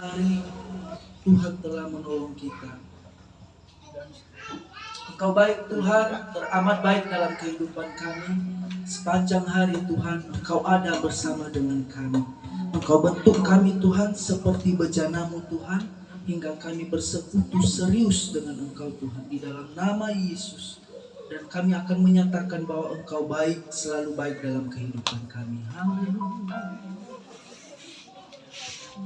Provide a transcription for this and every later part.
Hari Tuhan telah menolong kita. Engkau baik Tuhan, teramat baik dalam kehidupan kami. Sepanjang hari Tuhan, Engkau ada bersama dengan kami. Engkau bentuk kami Tuhan seperti bejana-Mu Tuhan, hingga kami bersekutu serius dengan Engkau Tuhan di dalam nama Yesus. Dan kami akan menyatakan bahwa Engkau baik, selalu baik dalam kehidupan kami. Haleluya. Saya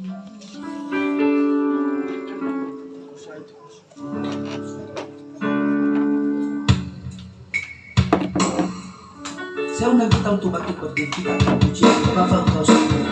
undang kita untuk bangkit berdiri, kita akan puji Bapa Engkau sungguh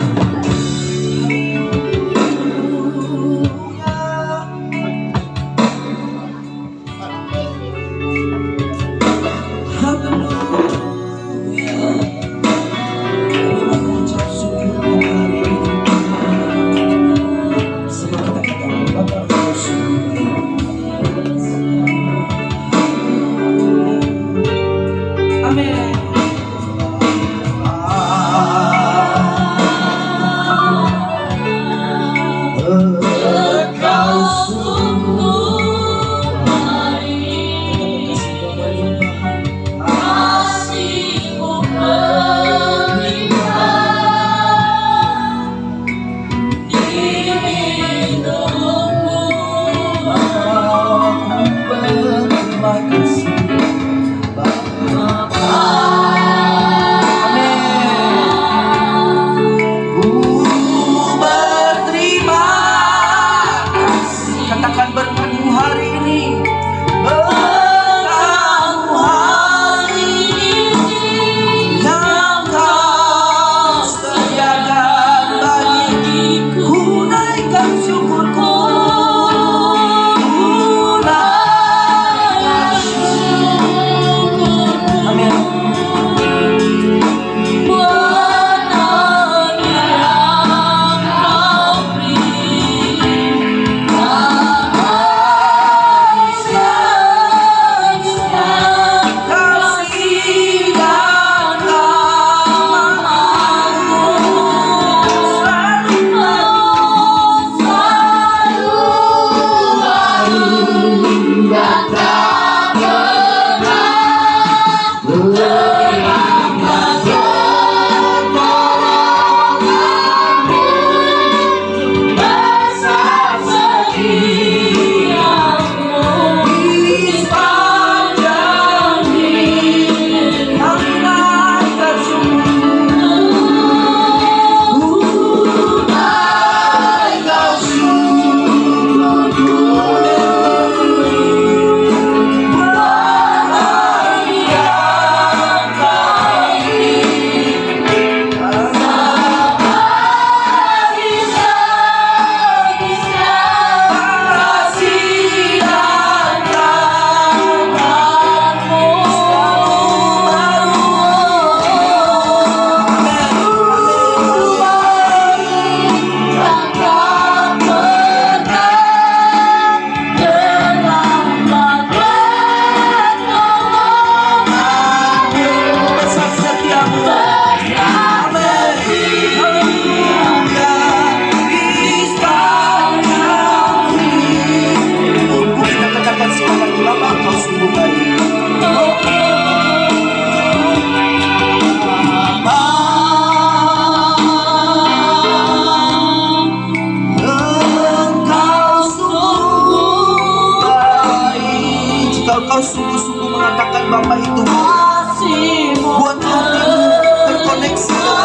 sungguh-sungguh mengatakan Bapa itu buat hatimu terkoneksi dengan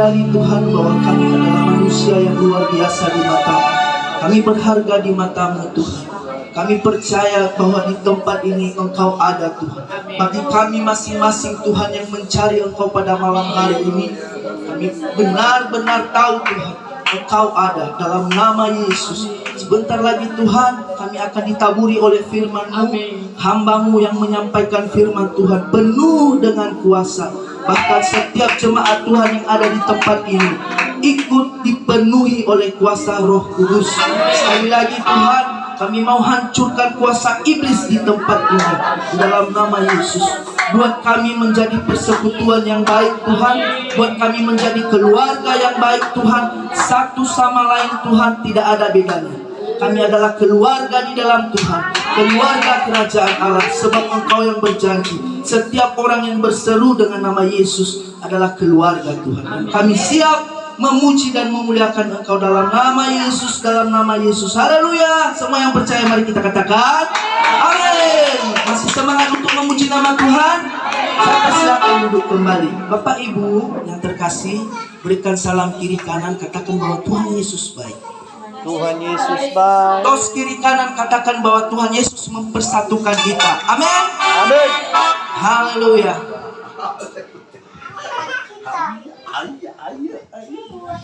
menyadari Tuhan bahwa kami adalah manusia yang luar biasa di mata-Mu. Kami berharga di mata-Mu Tuhan. Kami percaya bahwa di tempat ini Engkau ada Tuhan. Bagi kami masing-masing Tuhan yang mencari Engkau pada malam hari ini, kami benar-benar tahu Tuhan Engkau ada dalam nama Yesus. Sebentar lagi Tuhan kami akan ditaburi oleh firman-Mu. Hamba-Mu yang menyampaikan firman Tuhan penuh dengan kuasa. Bahkan setiap jemaat Tuhan yang ada di tempat ini ikut dipenuhi oleh kuasa Roh Kudus. Sekali lagi Tuhan, kami mau hancurkan kuasa iblis di tempat ini dalam nama Yesus. Buat kami menjadi persekutuan yang baik Tuhan. Buat kami menjadi keluarga yang baik Tuhan. Satu sama lain Tuhan tidak ada bedanya. Kami adalah keluarga di dalam Tuhan, keluarga kerajaan Allah. Sebab Engkau yang berjanji, setiap orang yang berseru dengan nama Yesus adalah keluarga Tuhan. Dan kami siap memuji dan memuliakan Engkau dalam nama Yesus, dalam nama Yesus. Haleluya. Semua yang percaya mari kita katakan amin. Masih semangat untuk memuji nama Tuhan? Saya silakan duduk kembali. Bapak Ibu yang terkasih, berikan salam kiri kanan, katakan bahwa Tuhan Yesus baik. Tuhan Yesus baik. Tos kiri kanan katakan bahwa Tuhan Yesus mempersatukan kita. Amin. Amin. Haleluya.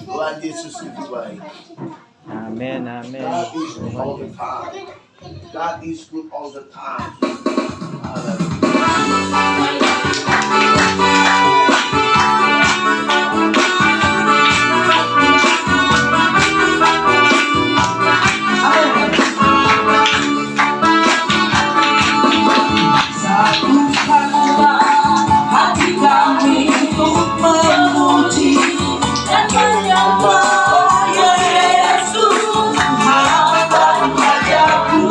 Tuhan Yesus itu baik. Amin. Amin. God is good all the time. God is good all the time. Satukanlah hati kami untuk memuji dan menyembah Yesus, Tuhan dan Rajaku.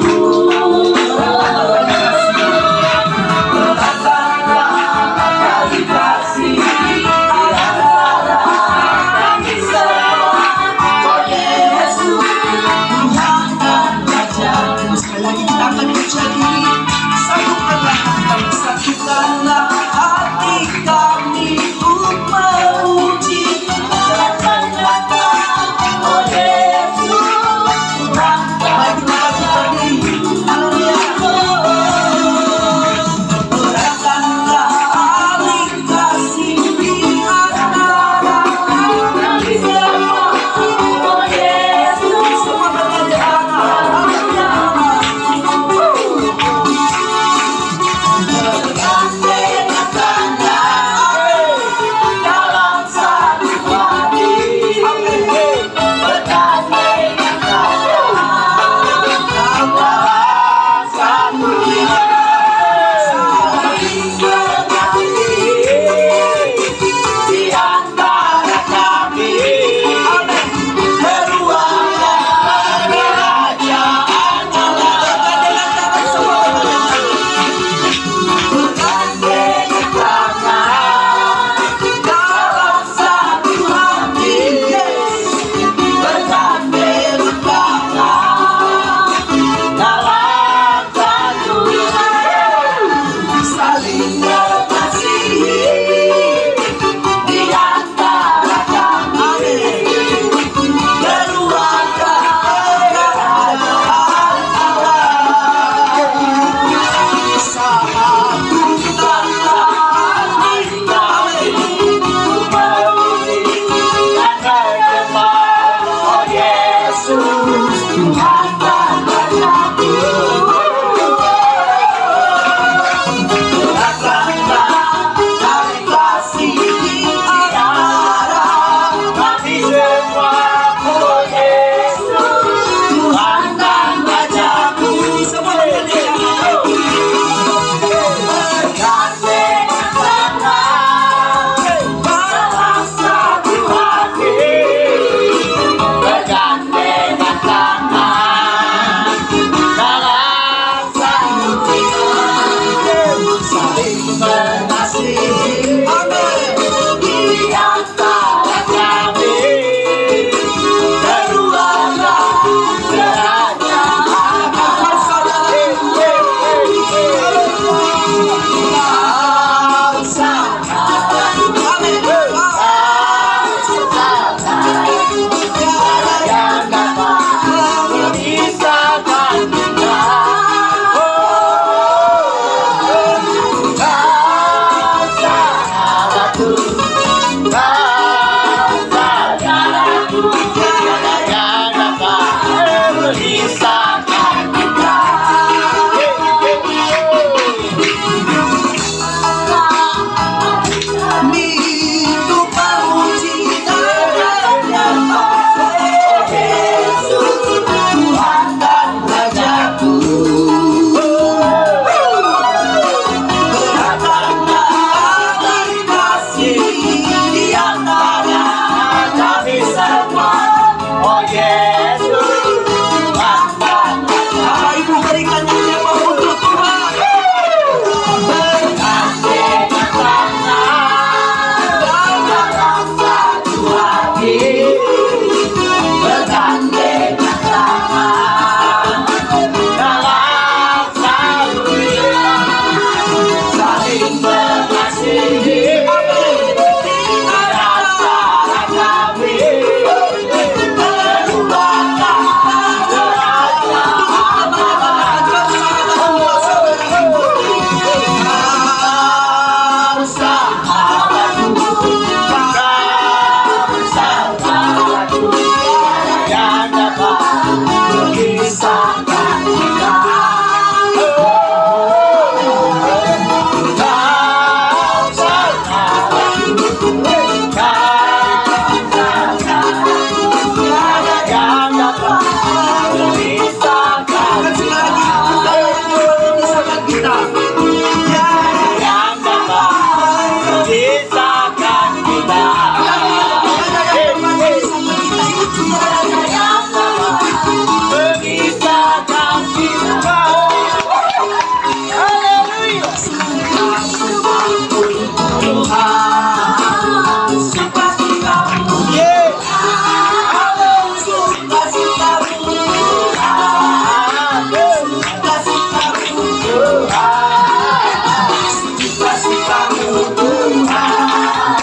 Suka-sukamu Tuhan,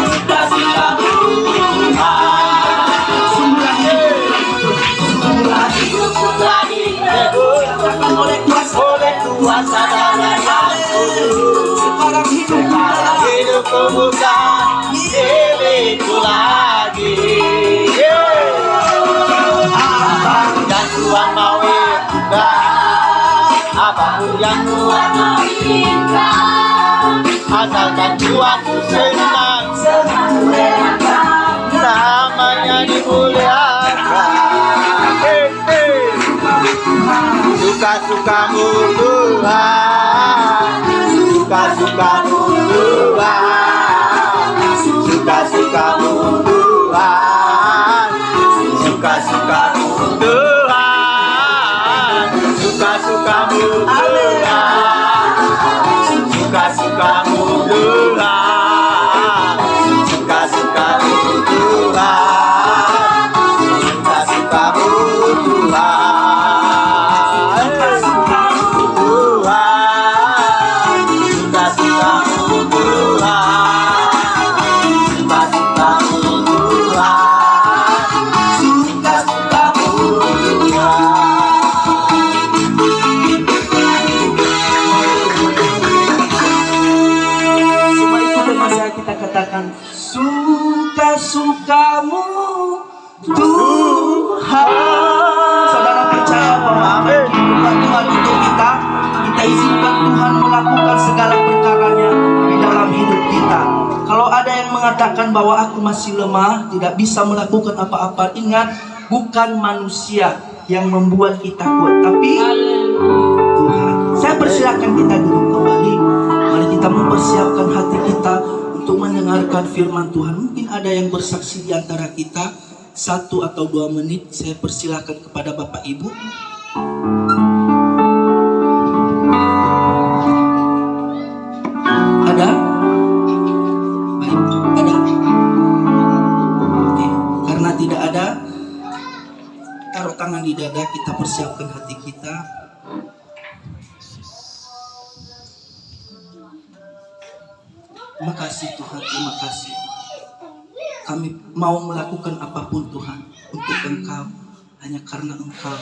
suka-sukamu oleh kuasa darah yang kudus. Sekarang hidupku bukan milikku lagi. Apa yang Tuhan mau inginkan, apa yang Tuhan mau inginkan, asalkan Tuhan senang, namanya dimuliakan. Suka-sukamu Tuhan, suka-sukamu Tuhan, suka-sukamu Tuhan, suka-sukamu Tuhan, suka-sukamu Tuhan, suka-sukamu Tuhan, suka-sukamu Tuhan, suka-sukamu Tuhan. Suka-sukamu Tuhan. Saudara percaya bahwa Tuhan untuk kita izinkan Tuhan melakukan segala perkaranya di dalam hidup kita. Kalau ada yang mengatakan bahwa aku masih lemah, tidak bisa melakukan apa-apa, ingat, bukan manusia yang membuat kita kuat, tapi Tuhan. Saya persilakan kita duduk kembali. Mari kita mempersiapkan hati kita untuk mendengarkan firman Tuhan. Mungkin ada yang bersaksi di antara kita 1 atau 2 menit. Saya persilakan kepada Bapak Ibu. Ada? Baik, ada. Oke, karena tidak ada, taruh tangan di dada, kita persiapkan hati kita. Terima kasih Tuhan, terima kasih. Kami mau melakukan apapun Tuhan untuk Engkau, hanya karena Engkau.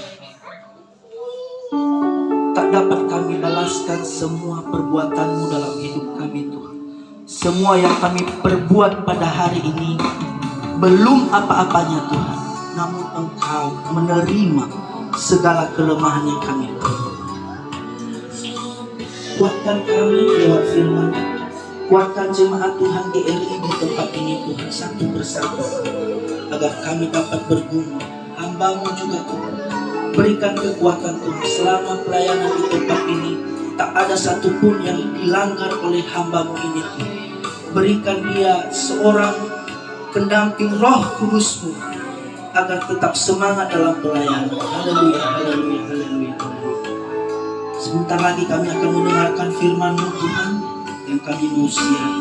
Tak dapat kami balaskan semua perbuatan-Mu dalam hidup kami Tuhan. Semua yang kami perbuat pada hari ini belum apa-apanya Tuhan, namun Engkau menerima segala kelemahan yang kami perbuat. Kuatkan kami lewat firman. Kuatkan jemaat Tuhan GRI di tempat ini Tuhan, satu persatu, agar kami dapat bergumul. Hamba-Mu juga Tuhan, berikan kekuatan Tuhan selama pelayanan di tempat ini. Tak ada satupun yang dilanggar oleh hamba-Mu ini Tuhan. Berikan dia seorang pendamping Roh Kudus-Mu, agar tetap semangat dalam pelayanan. Haleluya, haleluya, haleluya. Sebentar lagi kami akan mendengarkan firman-Mu Tuhan yang kami mau siap.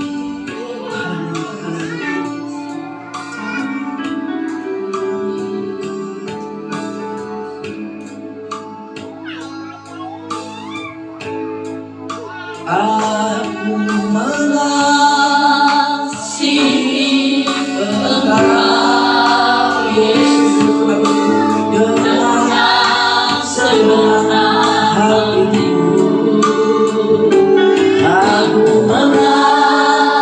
Aku mengasihi Engkau Yesus dengan segenap hatiku. Aku mengasihi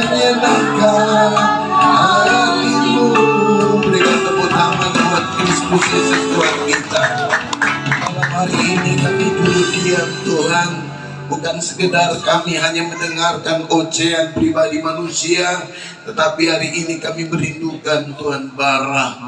menyenangkan hatimu. Berikan tepuk tangan buat Kristus Yesus Tuhan kita. Malam hari ini kami duduk diam Tuhan, bukan sekedar kami hanya mendengarkan ocehan pribadi manusia, tetapi hari ini kami merindukan Tuhan Bara.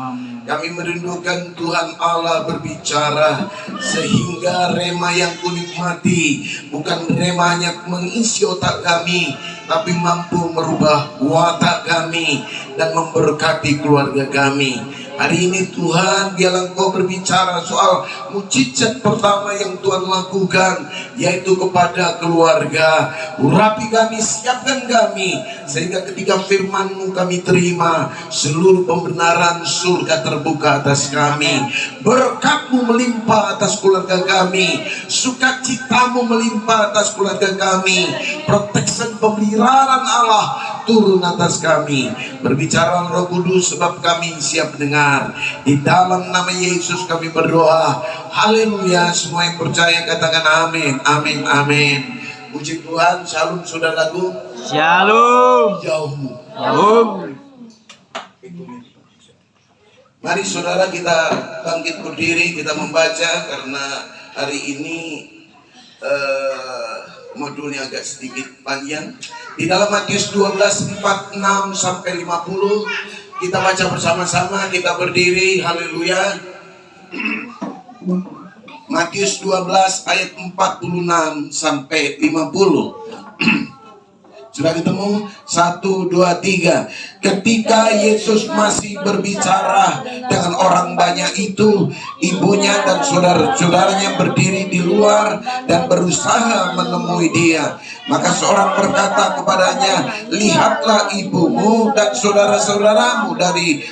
Kami merindukan Tuhan Allah berbicara, sehingga rema yang kunikmati bukan rema hanya mengisi otak kami, tapi mampu merubah watak kami dan memberkati keluarga kami. Hari ini Tuhan, biarlah Engkau berbicara soal mukjizat pertama yang Tuhan lakukan, yaitu kepada keluarga. Urapi kami, siapkan kami, sehingga ketika firman-Mu kami terima, seluruh pembenaran surga terbuka atas kami. Berkat-Mu melimpah atas keluarga kami, sukacita-Mu melimpah atas keluarga kami, protection pemeliharaan Allah turun atas kami. Berbicara Roh Kudus, sebab kami siap dengar. Di dalam nama Yesus kami berdoa. Haleluya. Semua yang percaya katakan amin. Amin. Amin. Puji Tuhan. Shalom saudaraku. Shalom. Jauhmu. Shalom. Mari saudara kita bangkit berdiri, kita membaca, karena hari ini modulnya agak sedikit panjang. Di dalam Matius 12:46 sampai 50 kita baca bersama-sama, kita berdiri. Haleluya. Matius 12 ayat 46 sampai 50. Sudah ketemu? 1, 2, 3. Ketika Yesus masih berbicara dengan orang banyak itu, ibunya dan saudara-saudaranya berdiri di luar dan berusaha menemui dia. Maka seorang berkata kepadanya, "Lihatlah ibumu dan saudara-saudaramu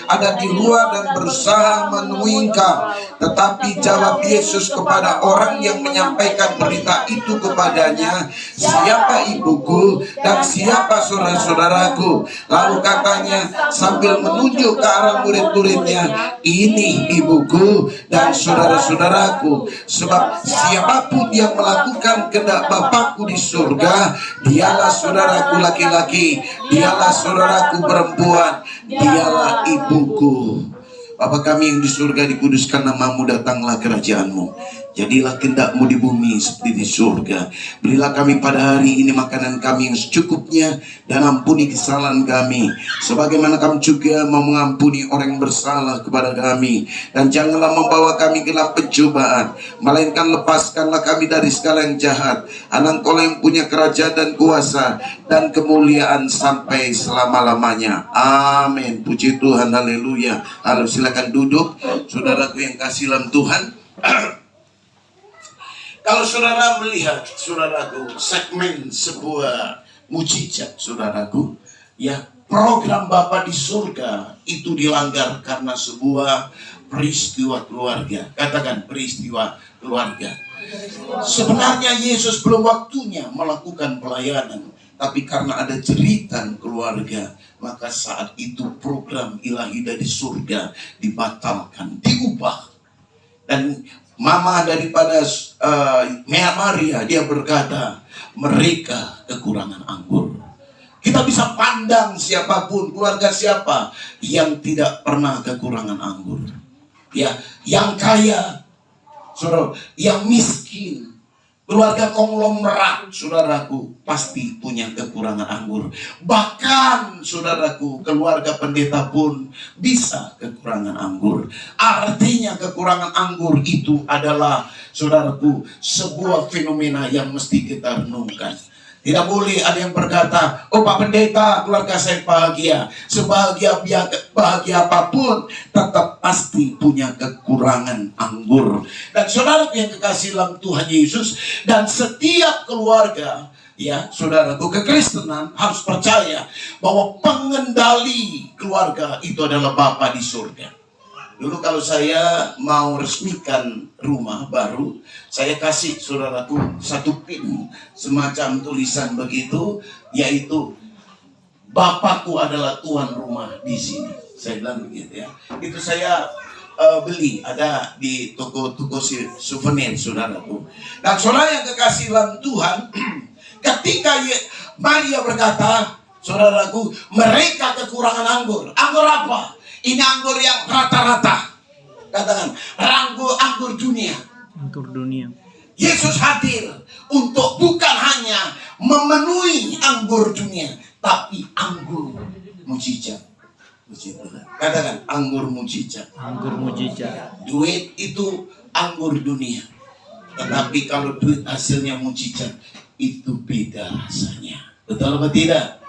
ada di luar dan berusaha menemui engkau." Tetapi jawab Yesus kepada orang yang menyampaikan berita itu kepadanya, "Siapa ibuku dan siapa saudara-saudaraku?" Lalu katanya sambil menunjuk ke arah murid-muridnya, "Ini ibuku dan saudara-saudaraku. Sebab siapapun yang melakukan kehendak Bapakku di surga, dialah saudaraku laki-laki, dialah saudaraku perempuan, dialah ibuku." Bapa kami yang di surga, dikuduskan namamu, datanglah kerajaan-Mu. Jadilah kehendak-Mu di bumi seperti di surga. Berilah kami pada hari ini makanan kami yang secukupnya, dan ampuni kesalahan kami, sebagaimana kami juga mau mengampuni orang yang bersalah kepada kami. Dan janganlah membawa kami ke dalam pencobaan, melainkan lepaskanlah kami dari segala yang jahat. Karena Engkau yang punya kerajaan dan kuasa dan kemuliaan sampai selama-lamanya. Amin. Puji Tuhan. Haleluya. Halo, silakan duduk, saudaraku yang kasih dalam Tuhan. Kalau saudara melihat, saudaraku, segmen sebuah mujizat, saudaraku, ya, program Bapa di surga itu dilanggar karena sebuah peristiwa keluarga. Katakan peristiwa keluarga. Sebenarnya Yesus belum waktunya melakukan pelayanan, tapi karena ada jeritan keluarga, maka saat itu program ilahi dari surga dibatalkan, diubah. Dan mama daripada Maria, dia berkata, mereka kekurangan anggur. Kita bisa pandang siapapun, keluarga siapa yang tidak pernah kekurangan anggur. Ya, yang kaya, saudara, yang miskin, keluarga konglomerat, saudaraku, pasti punya kekurangan anggur. Bahkan, saudaraku, keluarga pendeta pun bisa kekurangan anggur. Artinya kekurangan anggur itu adalah, saudaraku, sebuah fenomena yang mesti kita renungkan. Tidak boleh ada yang berkata, "Oh Pak Pendeta, keluarga saya bahagia." Sebahagia bahagia apapun, tetap pasti punya kekurangan anggur. Dan saudara yang kekasih dalam Tuhan Yesus, dan setiap keluarga, ya saudaraku, kekristenan harus percaya bahwa pengendali keluarga itu adalah Bapa di surga. Dulu kalau saya mau resmikan rumah baru, saya kasih saudaraku satu pin, semacam tulisan begitu, yaitu Bapakku adalah tuan rumah di sini. Saya bilang begitu ya. Itu saya beli, ada di toko-toko souvenir, saudaraku. Dan saudara yang kekasih dalam Tuhan, ketika Maria berkata, saudaraku, mereka kekurangan anggur. Anggur apa? Ini anggur yang rata-rata. Katakan, anggur dunia. Anggur dunia. Yesus hadir untuk bukan hanya memenuhi anggur dunia, tapi anggur mujizat. Katakan, anggur mujizat. Anggur mujizat. Duit itu anggur dunia. Tetapi kalau duit hasilnya mujizat, itu beda rasanya. Betul apa tidak?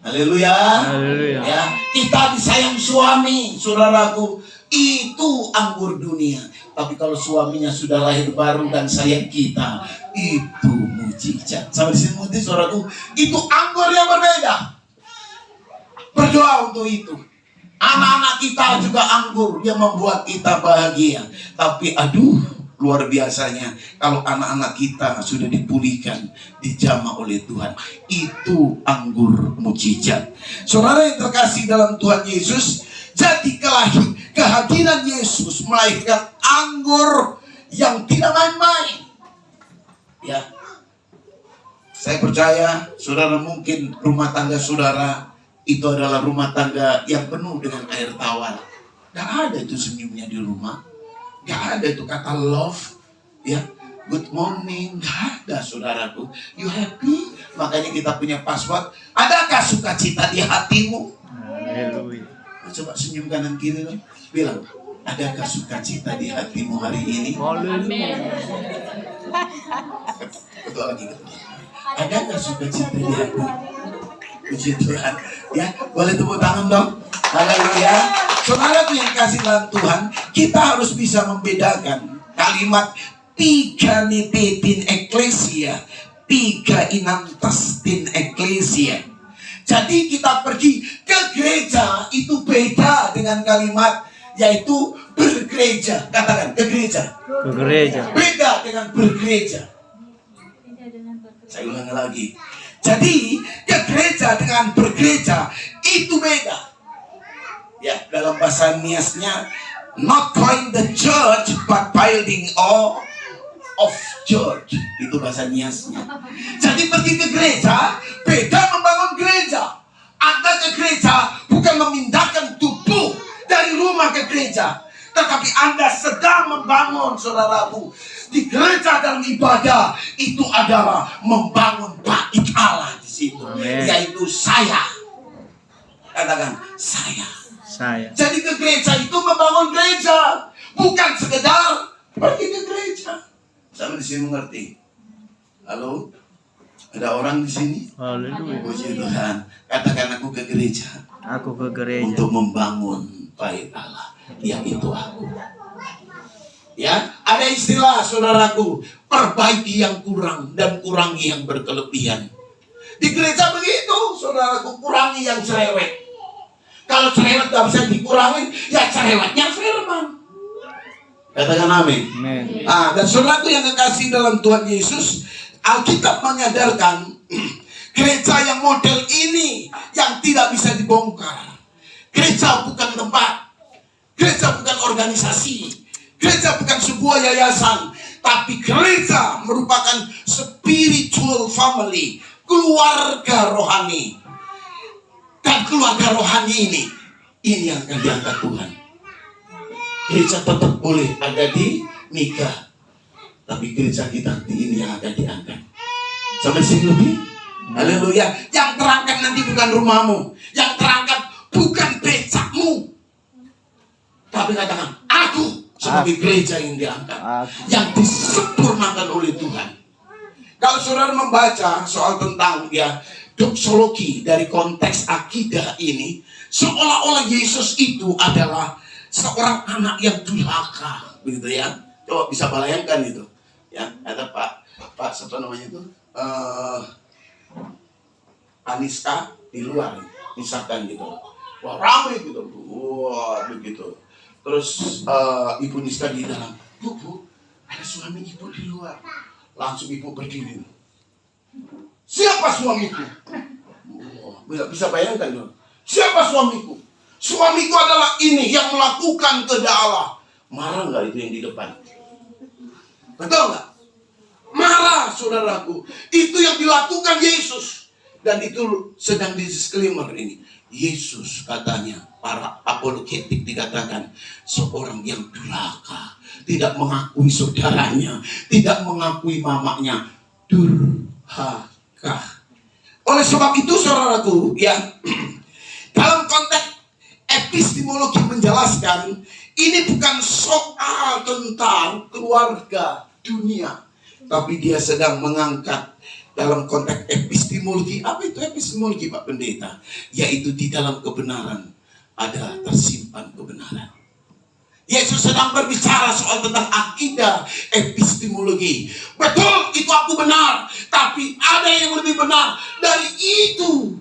Haleluya. Haleluya. Ya, kita disayang suami, saudaraku, itu anggur dunia. Tapi kalau suaminya sudah lahir baru dan sayang kita, itu mujizat. Sampai di sini mungkin saudaraku, itu anggur yang berbeda. Berdoa untuk itu. Anak-anak kita juga anggur yang membuat kita bahagia. Tapi aduh, luar biasanya kalau anak-anak kita sudah dipulihkan, dijamah oleh Tuhan. Itu anggur mujizat. Saudara yang terkasih dalam Tuhan Yesus, jadi kehadiran Yesus melahirkan anggur yang tidak main-main. Ya, saya percaya saudara, mungkin rumah tangga saudara itu adalah rumah tangga yang penuh dengan air tawar. Gak ada itu senyumnya di rumah. Gak ada itu kata love, ya, good morning. Gak ada, saudaraku. You happy? Makanya kita punya password. Adakah sukacita di hatimu? Haleluya. Coba senyum kanan kiri dong. Bilang, adakah sukacita di hatimu hari ini? Haleluya. Betul lagi. Adakah sukacita di hatimu? Puji Tuhan. Ya, boleh tepuk tangan dong. Haleluya. Saudara yang kasih dalam Tuhan, kita harus bisa membedakan kalimat piga nitetin eklesia, piga inantastin eklesia. Jadi kita pergi ke gereja itu beda dengan kalimat yaitu bergereja. Katakan, ke gereja. Ke gereja. Beda dengan bergereja. Saya ulang lagi. Jadi ke gereja dengan bergereja itu beda. Ya, dalam bahasa Niasnya, not going the church but building all of church. Itu bahasa Niasnya. Jadi pergi ke gereja beda membangun gereja. Anda ke gereja bukan memindahkan tubuh dari rumah ke gereja, tetapi Anda sedang membangun, saudaraku, di gereja dalam ibadah itu adalah membangun bait Allah di situ. Amen. Yaitu saya. Katakan, saya. Jadi ke gereja itu membangun gereja, bukan sekedar pergi ke gereja. Sampai di sini mengerti? Halo? Ada orang di sini? Haleluya. Puji Tuhan. Katakan, aku ke gereja. Aku ke gereja Untuk membangun bait Allah, yaitu aku. Ya, ada istilah, saudaraku, perbaiki yang kurang dan kurangi yang berkelebihan. Di gereja begitu, saudaraku, kurangi yang cerewet. Kalau cerewet gak bisa dikurangi, ya cerewetnya firman. Katakan amin. Amen. Dan saudaraku yang kekasih dalam Tuhan Yesus, Alkitab menyadarkan gereja yang model ini yang tidak bisa dibongkar. Gereja bukan tempat, gereja bukan organisasi, gereja bukan sebuah yayasan, tapi gereja merupakan spiritual family, keluarga rohani. Dan keluarga rohani ini yang akan diangkat Tuhan. Gereja tetap boleh ada di nikah, tapi gereja kita ini yang akan diangkat. Sampai sini lebih? Haleluya. Yang terangkat nanti bukan rumahmu, yang terangkat bukan becakmu, tapi katakan, aku sebagai gereja yang diangkat, yang disempurnakan oleh Tuhan. Kalau saudara membaca soal tentang doksologi dari konteks akidah ini, seolah-olah Yesus itu adalah seorang anak yang durhaka, begitu ya. Coba bisa bayangkan itu. Ya, ada Pak siapa namanya itu? Aniska di luar, misalkan gitu. Wah, ramai gitu. Wah, begitu. Terus Ibu Niska di dalam. Bu, ada suami ibu di luar. Langsung ibu berdiri. Siapa suamiku? Bisa bayangkan dong. Siapa suamiku? Suamiku adalah ini yang melakukan kehendak Allah. Marah nggak itu yang di depan? Betul nggak? Marah, saudaraku. Itu yang dilakukan Yesus. Dan itu sedang di disclaimer ini. Yesus katanya, para apologetik dikatakan, seorang yang durhaka, tidak mengakui saudaranya, tidak mengakui mamanya, durhaka. Oleh sebab itu, saudaraku, ya, dalam konteks epistemologi menjelaskan, ini bukan soal tentang keluarga dunia, tapi dia sedang mengangkat dalam konteks epistemologi. Apa itu epistemologi, Pak Pendeta? Yaitu di dalam kebenaran ada tersimpan kebenaran. Yesus sedang berbicara soal tentang akidah epistemologi. Betul, itu aku benar, tapi ada yang lebih benar dari itu.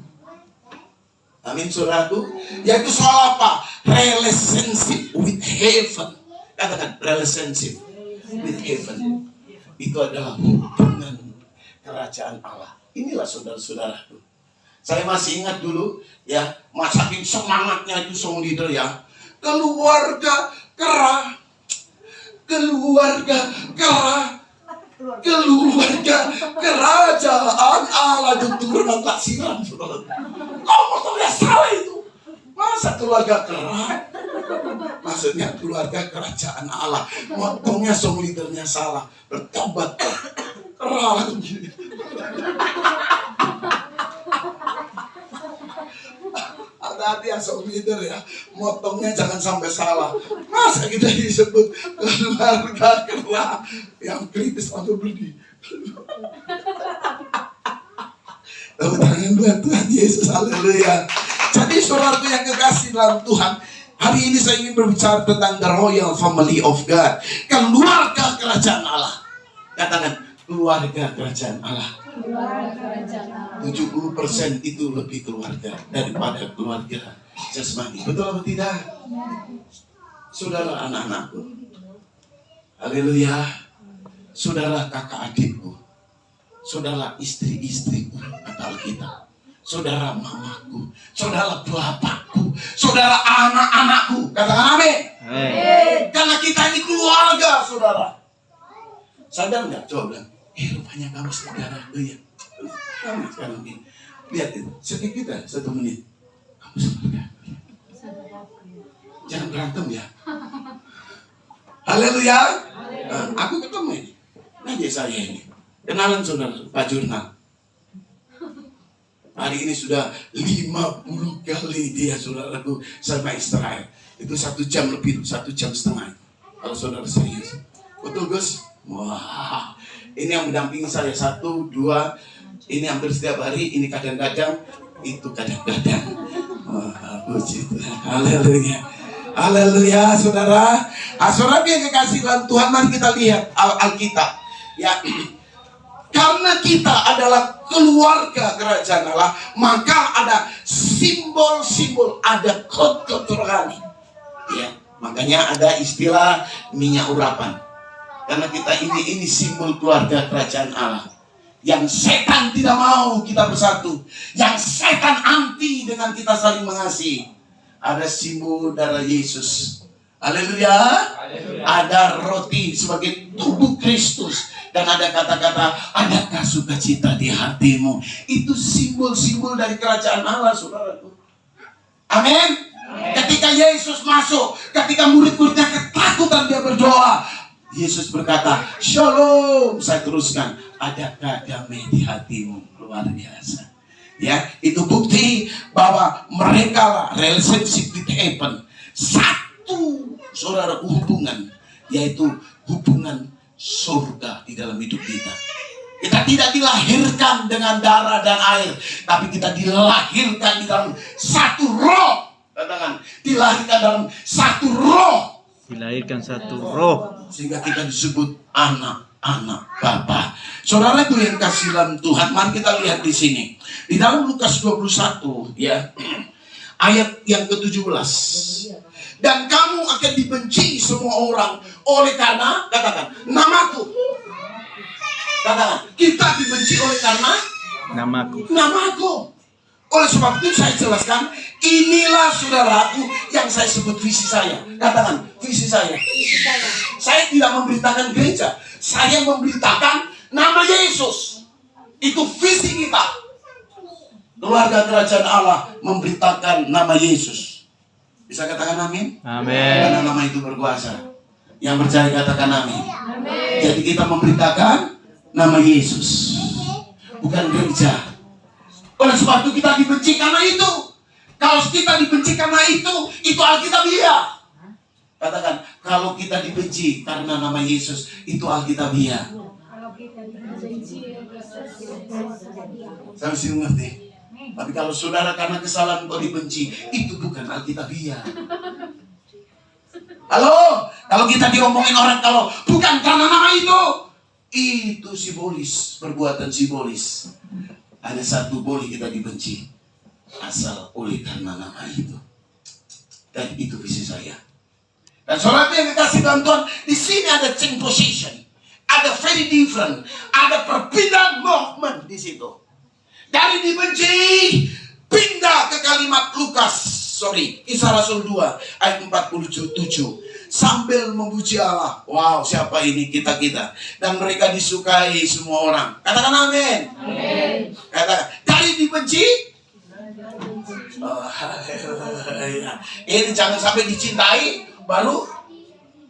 Amin, saudaraku. Yaitu soal apa? Relationship with heaven. Katakan, relationship with heaven. Itu adalah hubungan kerajaan Allah. Inilah saudara-saudaraku. Saya masih ingat dulu, ya, saking semangatnya itu song leader, ya. Keluarga kerah, keluarga kerah, keluarga kerajaan Allah itu turunan tak siram, saudara. Kau motornya salah itu. Masa keluarga kerah? Maksudnya keluarga kerajaan Allah. Motongnya song leadernya salah. Bertobat kerah lagi. Hati-hati ya song leader ya. Motongnya jangan sampai salah. Masa kita disebut keluarga kerah yang kritis atau berdiri. Tepuk tangan buat Tuhan Yesus, haleluya. Jadi saudaraku yang kekasih dalam Tuhan, hari ini saya ingin berbicara tentang the royal family of God, keluarga kerajaan Allah. Katakan, keluarga kerajaan Allah. 70% itu lebih keluarga daripada keluarga jasmani. Betul atau tidak? Saudara anak-anakku, haleluya. Saudara kakak adikku, saudara istri-istriku, kata kita, saudara mamaku, saudara bapakku, saudara anak-anakku, katakan amin. Karena kita ini keluarga, saudara. Sadar nggak? Coba bilang, rupanya kamu saudara. Ya, kamu sekarang ini. Lihat itu, setiap kita 1 menit, kamu saudara. Jangan berantem ya. Haleluya. Aku ketemu ini, adik saya ini. Kenalan saudara, Pak Jurnal. Hari ini sudah 50 kali dia, saudaraku, sama Israel. Itu 1 jam lebih, 1,5 jam. Kalau saudara serius. Betul, Gus? Wah, ini yang mendampingi saya 1, 2. Ini hampir setiap hari. Ini kadang-kadang, itu kadang-kadang. Wah, puji Tuhan. Haleluya. Haleluya, saudara. Saudara yang kekasih dalam Tuhan, mari kita lihat Alkitab. Ya, karena kita adalah keluarga kerajaan Allah, maka ada simbol-simbol, ada kode rohani. Ya, makanya ada istilah minyak urapan. Karena kita ini simbol keluarga kerajaan Allah. Yang setan tidak mau kita bersatu, yang setan anti dengan kita saling mengasihi. Ada simbol darah Yesus. Haleluya. Ada roti sebagai tubuh Kristus. Dan ada kata-kata, adakah sukacita di hatimu? Itu simbol-simbol dari kerajaan Allah, saudaraku. Amin. Ketika Yesus masuk, ketika murid-muridnya ketakutan, dia berdoa. Yesus berkata, Shalom. Saya teruskan, adakah damai di hatimu? Luar biasa. Ya, itu bukti bahwa mereka lah relationship with heaven. Satu, saudara, hubungan, yaitu hubungan surga di dalam hidup kita. Kita tidak dilahirkan dengan darah dan air, tapi kita dilahirkan di dalam satu roh. Katakan, dilahirkan dalam satu roh. Dilahirkan satu roh. Sehingga kita disebut anak-anak Bapa. Saudara itu yang kasih dalam Tuhan, mari kita lihat di sini. Di dalam Lukas 21, ya, ayat yang ke-17. Dan kamu akan dibenci semua orang oleh karena, katakan, namaku. Katakan, kita dibenci oleh karena Namaku. namaku. Oleh sebab itu saya jelaskan, inilah saudaraku yang saya sebut visi saya. Katakan, visi saya. Saya tidak memberitakan gereja, saya memberitakan nama Yesus. Itu visi kita. Keluarga kerajaan Allah memberitakan nama Yesus. Bisa katakan amin? Amin. Karena nama itu berkuasa. Yang percaya katakan amin. Jadi kita memberitakan nama Yesus, bukan gereja. Oleh sebab itu kita dibenci karena itu. Kalau kita dibenci karena itu alkitabiah. Katakan, kalau kita dibenci karena nama Yesus, itu alkitabiah. Saya mesti mengerti. Tapi kalau saudara karena kesalahan kau dibenci, itu bukan alkitabiah. Halo, kalau kita diomongin orang kalau bukan karena nama itu simbolis, perbuatan simbolis. Ada satu boleh kita dibenci, asal oleh karena nama itu. Dan itu visi saya. Dan saudara yang dikasih Tuhan, di sini ada change position, ada very different, ada perpindahan movement di situ. Dari dibenci pindah ke kalimat Kisah Rasul 2 ayat 47 sambil memuji Allah. Wow, siapa ini kita? Dan mereka disukai semua orang. Katakan amin. Amin. Katakan, dari dibenci. Ini jangan sampai dicintai baru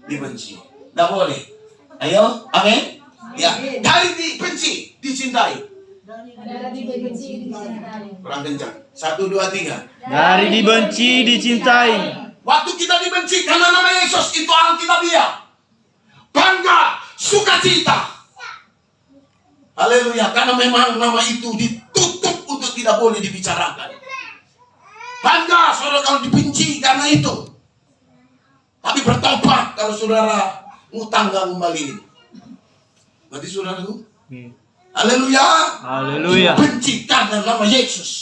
dibenci. Tidak boleh. Ayo, amin. Ya, dari dibenci dicintai. Kurang kencang. 1, 2, 3. Dari dibenci dicintai. Waktu kita dibenci karena nama Yesus, itu alkitabiah. Bangga, sukacita. Haleluya. Karena memang nama itu ditutup untuk tidak boleh dibicarakan. Bangga saudara kalau dibenci karena itu. Tapi bertobat kalau saudara ngutang gak ngembaliin. Berarti saudara itu haleluya. Haleluya. Dibenci karena nama Yesus.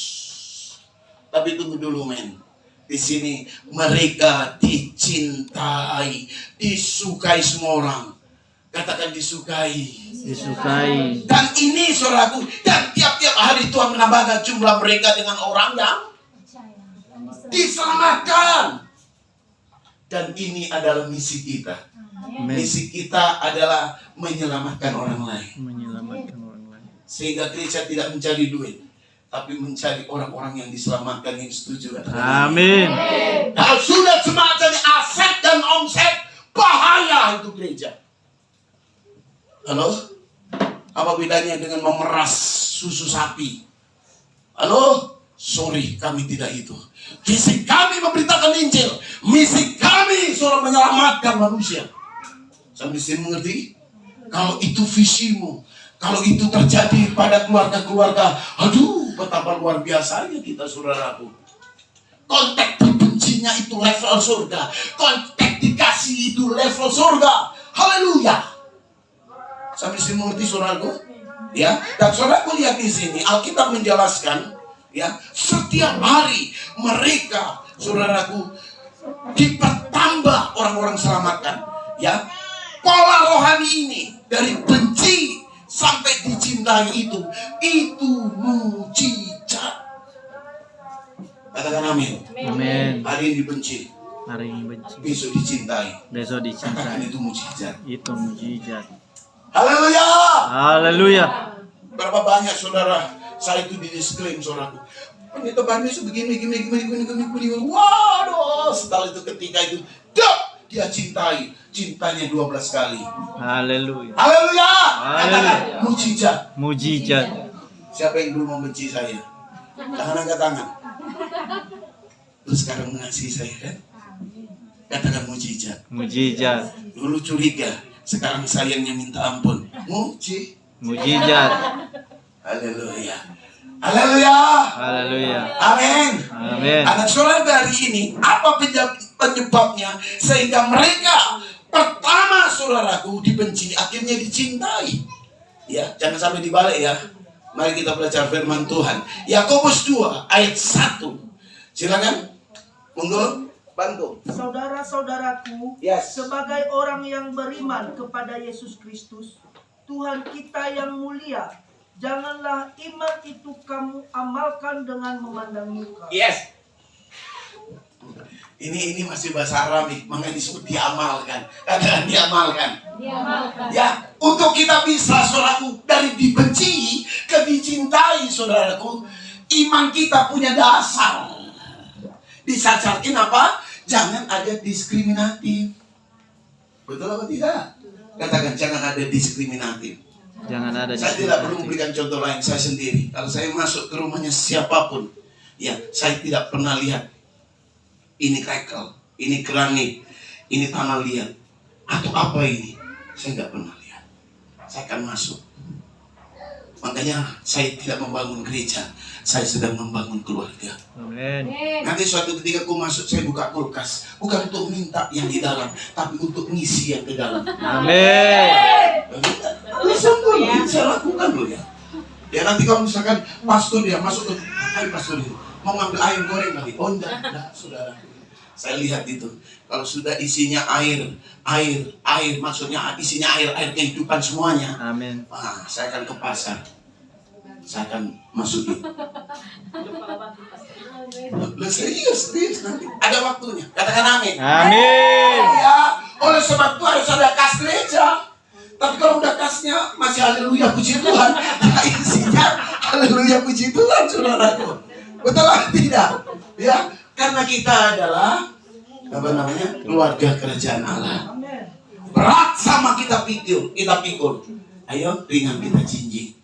Tapi tunggu dulu men. Di sini mereka dicintai, disukai semua orang. Katakan disukai. Disukai. Dan ini saudaraku, dan tiap-tiap hari Tuhan menambahkan jumlah mereka dengan orang yang diselamatkan. Dan ini adalah misi kita. Misi kita adalah menyelamatkan orang lain. Menyelamatkan orang lain. Sehingga gereja tidak mencari duit, tapi mencari orang-orang yang diselamatkan, yang setuju. Amin. Kalau sudah cuma jadi aset dan omset, bahaya itu gereja. Halo? Apa bedanya dengan memeras susu sapi? Halo? Sorry, kami tidak itu. Misi kami memberitakan Injil. Misi kami suruh menyelamatkan manusia. Saya mesti mengerti? Kalau itu visimu, kalau itu terjadi pada keluarga-keluarga, aduh, betapa luar biasanya kita saudaraku. Konteks terbencinya itu level surga. Konteks dikasih itu level surga. Haleluya. Saya mesti mengerti saudaraku. Ya, dan saudaraku lihat di sini Alkitab menjelaskan, ya, setiap hari mereka saudaraku dipertambah orang-orang selamatkan. Ya, pola rohani ini dari benci sampai dicintai itu mujizat. Katakan amin. Amin. Hari ini dibenci, Hari ini benci. besok dicintai. Besok Katakan dicintai. itu mujizat. Itu mujizat. Haleluya. Haleluya. Berapa banyak saudara saya itu di-disclaim saudaraku. Pendeta Barney begini. Waduh, setelah itu ketika itu, dia cintanya 12 kali. Haleluya. Haleluya. Katakan mujizat. Mujizat. Siapa yang dulu membenci saya? Jangan angkat tangan. Terus sekarang mengasihi saya kan? Katakan mujizat. Mujizat. Dulu curiga, sekarang sayangnya minta ampun. Mujizat. Haleluya. Haleluya. Haleluya. Amin. Amin. Anak saudara dari ini, apa penyebabnya sehingga mereka pertama saudaraku dibenci, akhirnya dicintai. Ya, jangan sampai dibalik ya. Mari kita belajar firman Tuhan. Yakobus 2 ayat 1. Silakan. Monggo, bantu. Saudara-saudaraku, Yes. sebagai orang yang beriman kepada Yesus Kristus, Tuhan kita yang mulia, janganlah iman itu kamu amalkan dengan memandang muka. Yes. Ini masih bahasa Aramik, makanya disebut diamalkan. Katakan diamalkan. Ya, untuk kita bisa, saudaraku, dari dibenci ke dicintai, saudaraku, iman kita punya dasar. Disacarin apa? Jangan ada diskriminatif. Betul apa tidak? Katakan jangan ada diskriminatif. Jangan ada. Saya tidak perlu memberikan contoh lain, saya sendiri. Kalau saya masuk ke rumahnya siapapun, ya saya tidak pernah lihat ini krekel, ini granit, ini tanah liat, atau apa ini. Saya nggak pernah lihat. Saya akan masuk. Makanya saya tidak membangun gereja, saya sedang membangun keluarga. Amin. Nanti suatu ketika aku masuk, saya buka kulkas, bukan untuk minta yang di dalam, tapi untuk ngisi yang ke dalam. Amin. Alasan tuh yang saya lakukan loh ya. Ya nanti kalau misalkan pastor dia masuk ke, ayo pastor itu mau ngambil air goreng kali, oh enggak, saudara. Saya lihat itu, kalau sudah isinya air, maksudnya isinya air kehidupan semuanya. Amin. Wah, saya akan ke pasar, saya akan masukin. Serius nanti, ada waktunya. Katakan amin. Amin. Ya, oleh sebab itu harus ada kas gereja. Tapi kalau udah kasnya masih haleluya puji Tuhan, ya isinya haleluya puji Tuhan, saudaraku. Betul atau tidak? Ya, karena kita adalah keluarga kerajaan Allah. Berat sama kita pikul. Ayo ringan kita jinjing.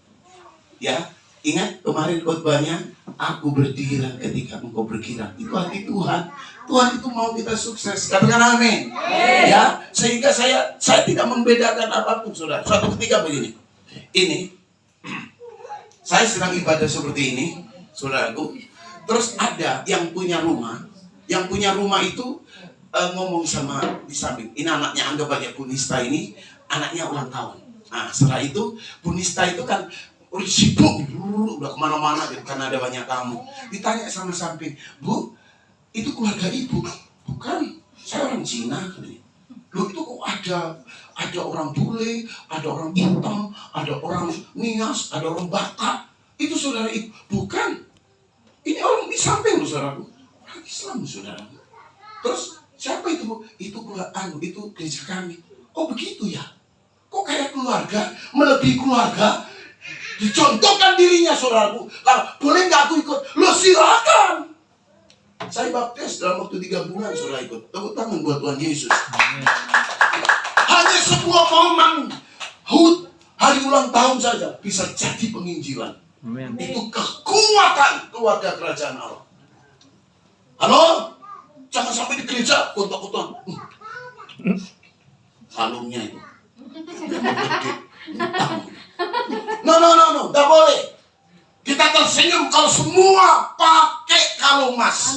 Ya, ingat kemarin khotbahnya, aku berkira ketika engkau berkira. Itu hati Tuhan. Tuhan itu mau kita sukses. Katakan amin. Ya, sehingga saya tidak membedakan apapun, saudara. Suatu ketika begini. Ini saya sedang ibadah seperti ini, saudaraku. Terus ada yang punya rumah. Yang punya rumah itu ngomong sama di samping. Ini anaknya, anggap aja Punista ini, anaknya ulang tahun. Nah, setelah itu Punista itu kan sibuk, udah kemana-mana gitu, karena ada banyak tamu. Ditanya sama samping, Bu, itu keluarga ibu? Bukan, saya orang Cina. Loh, itu kok ada orang bule, ada orang hitam, ada orang Nias, ada orang Batak. Itu saudara ibu? Bukan. Ini orang di samping loh, saudaraku. Orang Islam, saudaraku. Terus siapa itu, Bu? Itu gereja kami. Oh begitu ya? Kok kayak keluarga, melebihi keluarga? Dicontohkan dirinya, saudaraku. Kalau boleh nggak aku ikut? Lo silakan. Saya baptis dalam waktu 3 bulan, saudara ikut. Tepuk tangan buat Tuhan Yesus. Hanya sebuah momen hari ulang tahun saja bisa jadi penginjilan. Amin. Itu kekuatan keluarga kerajaan Allah. Halo? Jangan sampai di gereja kontak-kontak. Kalungnya itu. No. Gak boleh. Kita tersenyum kalau semua pakai kalung emas.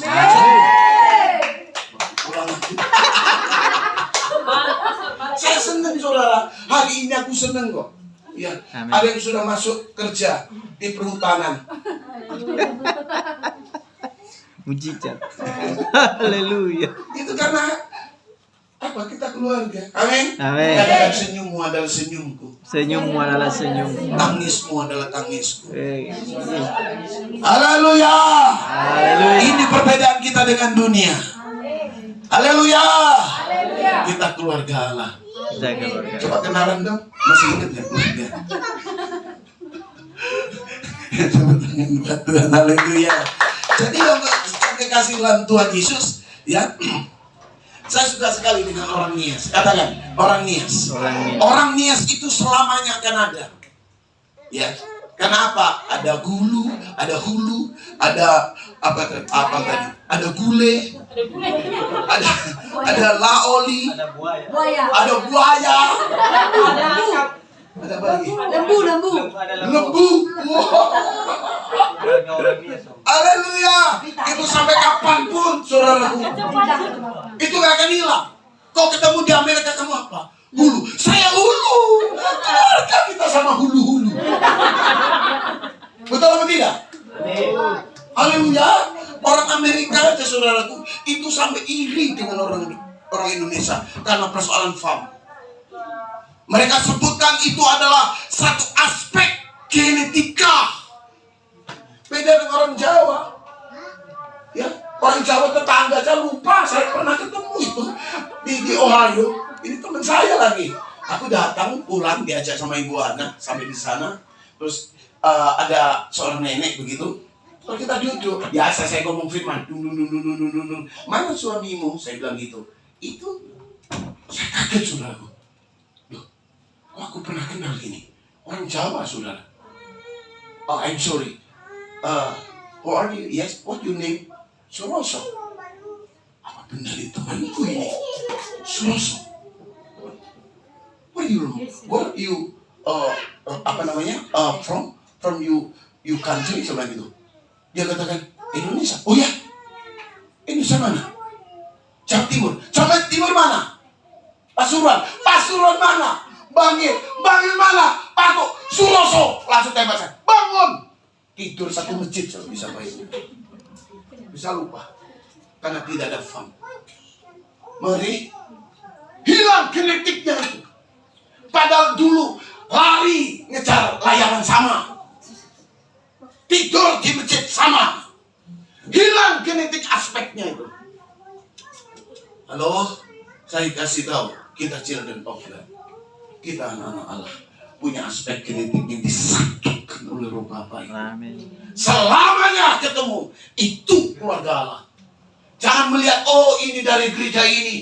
Saya senang, saudara. Hari ini aku senang kok. Ya, Amin. ada yang sudah masuk kerja di perhutanan. Mujizat. Haleluya. Itu karena apa? Kita keluarga. Amin. Amin. Katakan senyummu adalah senyumku. Senyummu adalah senyum. Tangismu adalah tangisku. Haleluya. Haleluya. Ini perbedaan kita dengan dunia. Haleluya. Kita keluarga Allah. Kita keluarga. Coba kenalan dong. Masih ingat nggak keluarga? Tepuk tangan buat Tuhan. Haleluya. Jadi kekasih Tuhan Yesus, ya. Saya suka sekali dengan orang Nias. Katakan, orang Nias. Orang Nias itu selamanya akan ada. Ya. Kenapa? Ada hulu, ada apa tadi? Ada gule, ada laoli, ada buaya, ada apa lagi? Lembu. Haleluya. Itu sampai kapanpun, saudaraku. Itu gak akan hilang. Kau ketemu di Amerika, kamu apa? Hulu. Saya hulu. Keluarga kita sama hulu-hulu. Betul apa tidak? Haleluya. Orang Amerika aja, saudaraku, itu sampai iri dengan orang Indonesia karena persoalan FAM. Mereka sebutkan itu adalah satu aspek genetika. Beda dengan orang Jawa. Ya, orang Jawa tetangga aja lupa. Saya pernah ketemu itu di Ohio. Ini teman saya lagi. Aku datang pulang diajak sama ibu anak sampai di sana. Terus ada seorang nenek begitu. Kalau kita duduk, biasa saya ngomong firman. Mana suamimu? Saya bilang gitu. Itu saya kaget, saudaraku. Loh, kok aku pernah kenal ini? Orang Jawa, saudara. Oh, I'm sorry. Who are you? Yes, what your name? Suroso. Apa benar itu temanku ini? Suroso. Where you apa namanya? From you country, sama gitu. Dia katakan Indonesia. Oh ya, Indonesia mana? Jawa Timur. Jawa Timur mana? Pasuruan mana? Bangil mana? Patok, Suroso. Langsung tembak saya. Bangun. Tidur satu masjid saya bisa baik. Bisa lupa karena tidak ada fam. Mari hilang genetiknya itu. Padahal dulu lari ngejar layangan sama. Tidur di masjid sama. Hilang genetik aspeknya itu. Halo, saya kasih tahu, kita children of God. Kita anak-anak Allah punya aspek genetik yang disatukan oleh Roh Bapa. Amin. Selamanya ketemu, itu keluarga Allah. Jangan melihat, oh ini dari gereja ini.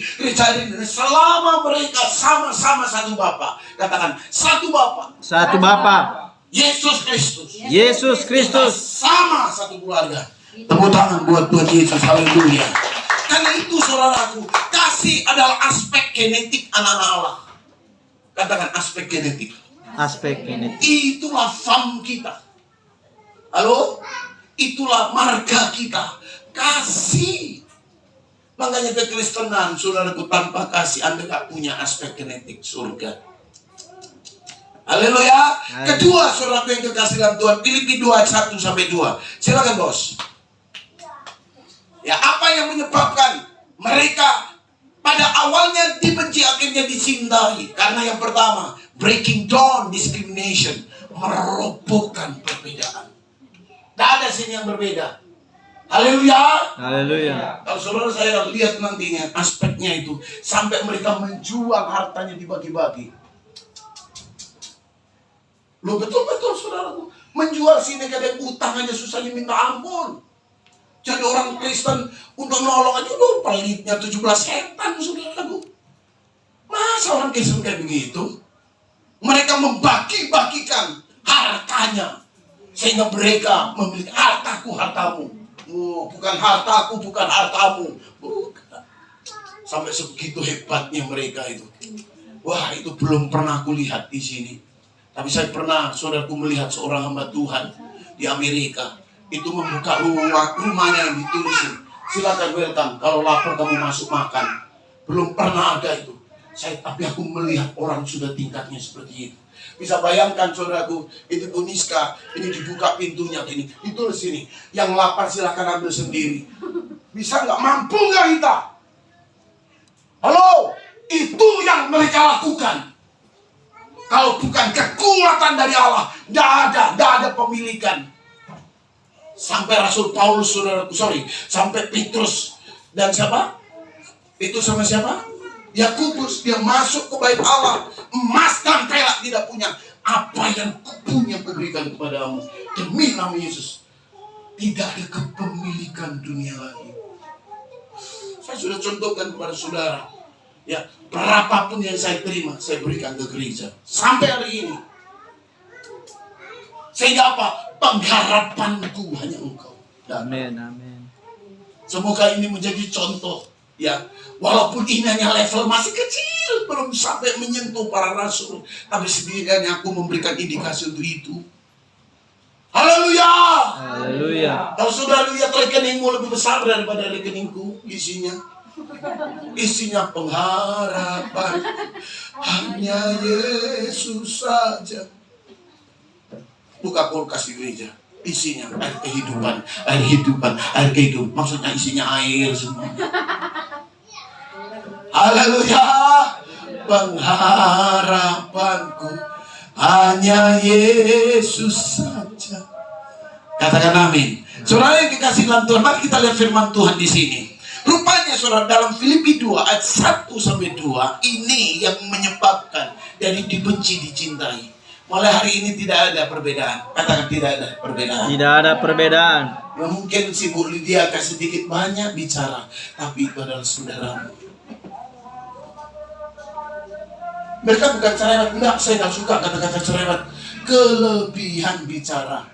Selama mereka sama-sama satu Bapa. Katakan, satu Bapa. Satu Bapa. Yesus Kristus. Yesus Kristus. Sama satu keluarga. Tepuk tangan buat Tuhan Yesus. Haleluya. Karena itu saudaraku, kasih adalah aspek genetik anak-anak Allah. Katakan aspek genetik. Aspek genetik. Itulah fam kita. Halo? Itulah marga kita. Kasih. Makanya kekristenan, saudaraku, tanpa kasih Anda gak punya aspek genetik surga. Haleluya. Kedua, saudaraku yang kekasih dalam Tuhan, Filipi 2 ayat 1 sampai 2. Silakan bos. Ya, apa yang menyebabkan mereka pada awalnya dibenci, akhirnya dicintai? Karena yang pertama, breaking down discrimination, merobohkan perbedaan. Tidak ada sini yang berbeda. Haleluya. Haleluya. Kalau saudara saya lihat nantinya aspeknya itu, sampai mereka menjual hartanya dibagi-bagi. Loh, betul-betul saudaraku, menjual sini kadang utang aja susahnya minta ampun. Jadi orang Kristen untuk nolong aja udah pelitnya 17 setan, saudaraku. Masa orang Kristen kayak begitu? Mereka membagi-bagikan hartanya sehingga mereka memiliki hartaku, hartamu. Oh, bukan hartaku, bukan hartamu. Bukan. Sampai sebegitu hebatnya mereka itu. Wah, itu belum pernah aku lihat di sini. Tapi saya pernah, saudaraku, melihat seorang hamba Tuhan di Amerika. Itu membuka rumahnya yang ditulisin, silakan welcome, kalau lapar kamu masuk makan. Belum pernah ada itu. Tapi aku melihat orang sudah tingkatnya seperti itu. Bisa bayangkan saudaraku, itu Tuniska, ini dibuka pintunya gini, ditulis sini, yang lapar silakan ambil sendiri. Bisa nggak? Mampu nggak kita? Halo, itu yang mereka lakukan. Kalau bukan kekuatan dari Allah, tidak ada pemilikan. Sampai Rasul Paulus, sampai Petrus dan siapa? Itu sama siapa? Yakobus, dia masuk ke bait Allah, emas dan perak tidak punya. Apa yang kupunya kuberikan kepadamu demi nama Yesus. Tidak ada kepemilikan dunia lagi. Saya sudah contohkan kepada saudara. Ya, berapapun yang saya terima, saya berikan ke gereja. Sampai hari ini. Sehingga apa? Pengharapanku hanya Engkau. Amin, amin. Semoga ini menjadi contoh. Ya, walaupun ini hanya level masih kecil, belum sampai menyentuh para rasul, tapi setidaknya aku memberikan indikasi untuk itu. Haleluya. Haleluya. Kalau saudara lihat rekeningmu lebih besar daripada rekeningku, isinya pengharapan hanya Yesus saja. Buka kulkas di gereja, isinya air kehidupan. Maksudnya isinya air semua. Haleluya. Pengharapanku hanya Yesus saja. Katakan amin. Saudara yang dikasih dalam Tuhan, mari kita lihat firman Tuhan di sini. Rupanya saudara, dalam Filipi 2 ayat 1 sampai 2 ini yang menyebabkan dari dibenci dicintai. Mulai hari ini tidak ada perbedaan. Katakan tidak ada perbedaan. Tidak ada perbedaan. Ya, mungkin si Bu Lydia kasih sedikit banyak bicara, tapi itu adalah saudaramu. Mereka bukan cerewet, enggak, saya enggak suka kata-kata cerewet. Kelebihan bicara.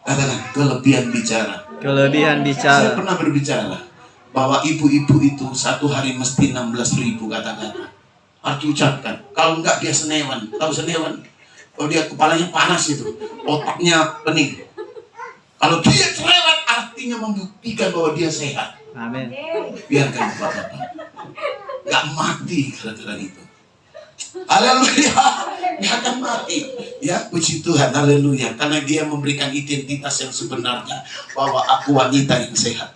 Katakan kelebihan bicara. Kelebihan Saya bicara. pernah berbicara bahwa ibu-ibu itu satu hari mesti 16.000 kata-kata. Harus diucapkan. Kalau enggak dia senewan. Tahu senewan? Oh, dia kepalanya panas itu, otaknya pening. Kalau dia cerewet artinya membuktikan bahwa dia sehat. Amin. Biarkan Bapak-bapak. Gak mati gara-gara itu. Haleluya. Dia akan mati. Ya, puji Tuhan. Haleluya. Karena dia memberikan identitas yang sebenarnya bahwa aku wanita yang sehat.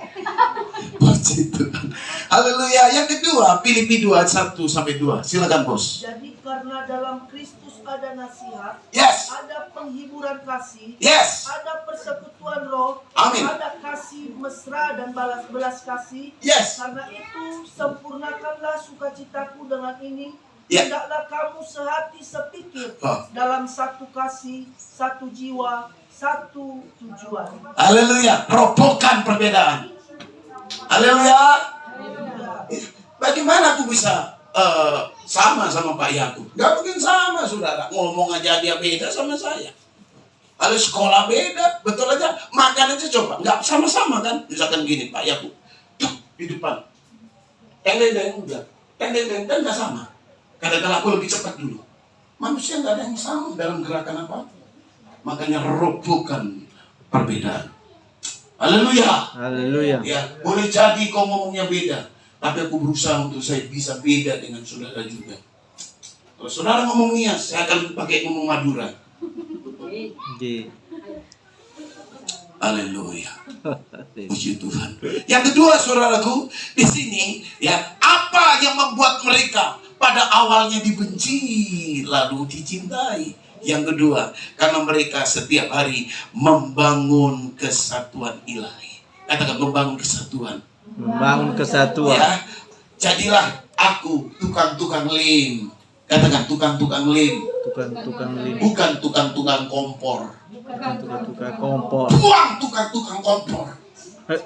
Puji Tuhan. Haleluya. Yang kedua, Filipi 2 1 sampai 2. Silakan, Bos. Jadi karena dalam Kristus ada nasihat, Yes. ada penghiburan kasih, Yes. ada persekutuan roh, Amin. ada kasih mesra dan belas kasih. Yes. Karena itu sempurnakanlah sukacitaku dengan ini. Ya. Hendaklah kamu sehati sepikir Oh. dalam satu kasih, satu jiwa, satu tujuan. Haleluya. Robohkan perbedaan. Haleluya. Bagaimana aku bisa sama Pak Yakub? Gak mungkin sama, saudara. Ngomong aja dia beda sama saya. Kalau sekolah beda, betul aja. Makan aja coba, nggak sama-sama kan? Misalkan gini, Pak Yakub, di depan, teng-teng-teng, udah, teng-teng-teng, kan nggak sama. Kadang-kadang aku lebih cepat dulu. Manusia nggak ada yang sama dalam gerakan apa. Makanya robohkan perbedaan. Haleluya. Haleluya. Ya, boleh jadi kau ngomongnya beda, tapi aku berusaha untuk saya bisa beda dengan saudara juga. Kalau saudara ngomong Nias, saya akan pakai ngomong Madura. Di. Haleluya. Puji Tuhan. Yang kedua, saudaraku, di sini ya, apa yang membuat mereka pada awalnya dibenci lalu dicintai? Yang kedua, karena mereka setiap hari membangun kesatuan ilahi. Katakan membangun kesatuan. Membangun kesatuan. Ya, jadilah aku tukang-tukang lem. Katakan tukang-tukang lem, Tukang-tukang lini. bukan tukang-tukang kompor. Tukang-tukang kompor. Buang tukang-tukang kompor. Eh,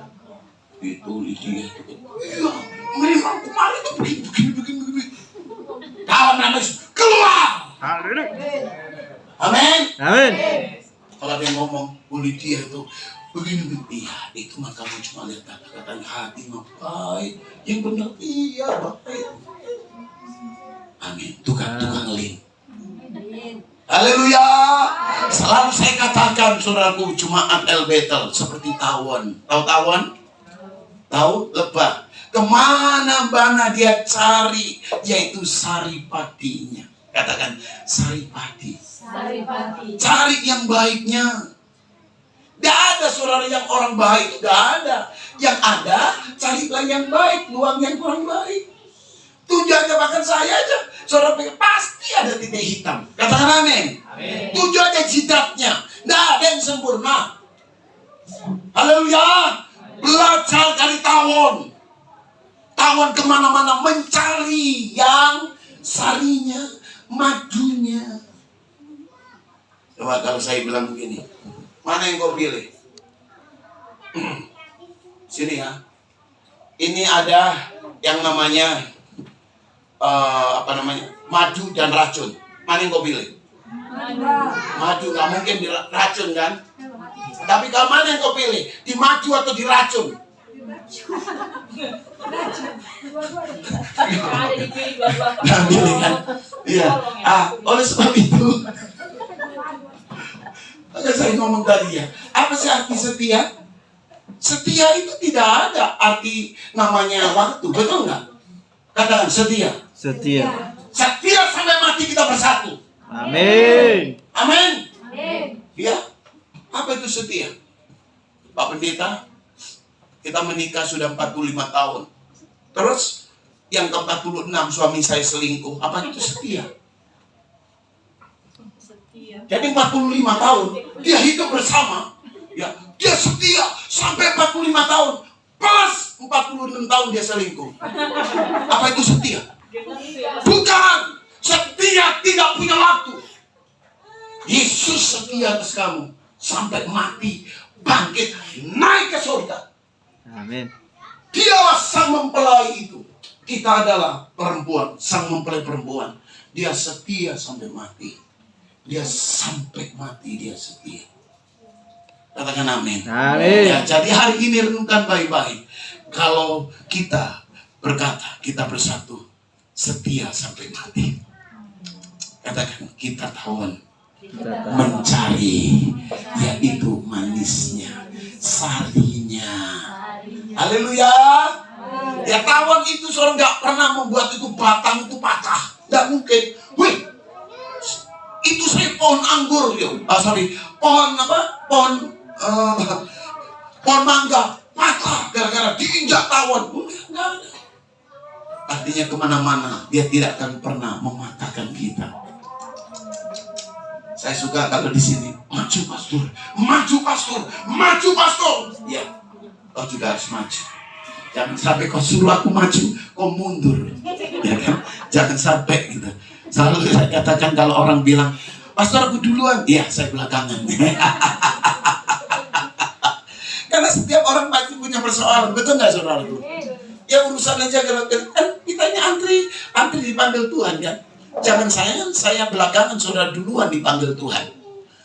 Itu Lydia itu. Iya, memang kemarin itu begini. Dalam nama Yesus, keluar. Amin. Amin. Kalau dia ngomong, Bu Lydia itu begini. Iya, itu mah kamu cuma lihat kata-katanya hati mah baik. Yang benar, iya baik. Amin. Tukang-tukang lem. Haleluya. Selalu saya katakan, saudaraku, jemaat El Betel seperti tawon. Tahu tawon? Tahu lebah. Kemana-mana dia cari, yaitu saripatinya. Katakan saripati. Cari yang baiknya. Tidak ada saudara yang orang baik, tidak ada. Yang ada, carilah yang baik, buang yang kurang baik. Tujuannya bahkan saya aja, saudara pikir pasti ada titik hitam. Katakan amin. Tujuannya jidatnya, tidak ada yang sempurna. Haleluya. Belajar dari tawon. Tawon kemana-mana mencari yang sarinya, madunya. Coba kalau saya bilang begini, mana yang kau pilih? Sini ya. Ini ada yang namanya madu dan racun. Mana yang kau pilih? Madu, nggak mungkin di racun kan? Tapi kalau mana yang kau pilih? Di madu atau di racun? Nggak pilih kan? Iya. Oleh sebab itu, maka saya ngomong tadi ya, apa sih arti setia? Setia itu tidak ada arti namanya waktu, betul nggak? Katakan setia. Setia. Setia sampai mati kita bersatu. Amin. Amin. Ya. Apa itu setia? Pak Pendeta, kita menikah sudah 45 tahun. Terus yang ke-46 suami saya selingkuh. Apa itu setia? Jadi 45 tahun dia hidup bersama. Ya, dia setia sampai 45 tahun. Plus 46 tahun dia selingkuh. Apa itu setia? Bukan. Setia tidak punya waktu. Yesus setia atas kamu sampai mati, bangkit, naik ke surga. Amin. Dialah sang mempelai itu. Kita adalah perempuan, sang mempelai perempuan. Dia setia sampai mati. Dia sampai mati, dia setia. Katakan amin. Amin. Ya, jadi hari ini renungkan baik-baik. Kalau kita berkata, kita bersatu, setia sampai mati. Katakan, kita tawon mencari, yaitu manisnya, sarinya. Haleluya. Ya, tawon itu seorang nggak pernah membuat itu batang itu patah. Nggak mungkin. Wih, itu saya pohon anggur, pohon apa? Pohon mangga patah gara-gara diinjak tawon. Nggak ada. Artinya kemana-mana dia tidak akan pernah mematahkan kita. Saya suka kalau di sini maju pastor, maju pastor, maju pastor. Ya, kau juga harus maju. Jangan sampai kau suruh aku maju, kau mundur. Ya kan? Jangan sampai gitu. Selalu saya katakan kalau orang bilang, pastor aku duluan, iya saya belakangan. Karena setiap orang pasti punya persoalan, betul nggak saudaraku? Ya urusan aja kalau kan kitanya antri dipanggil Tuhan kan. Jangan saya belakangan, saudara duluan dipanggil Tuhan.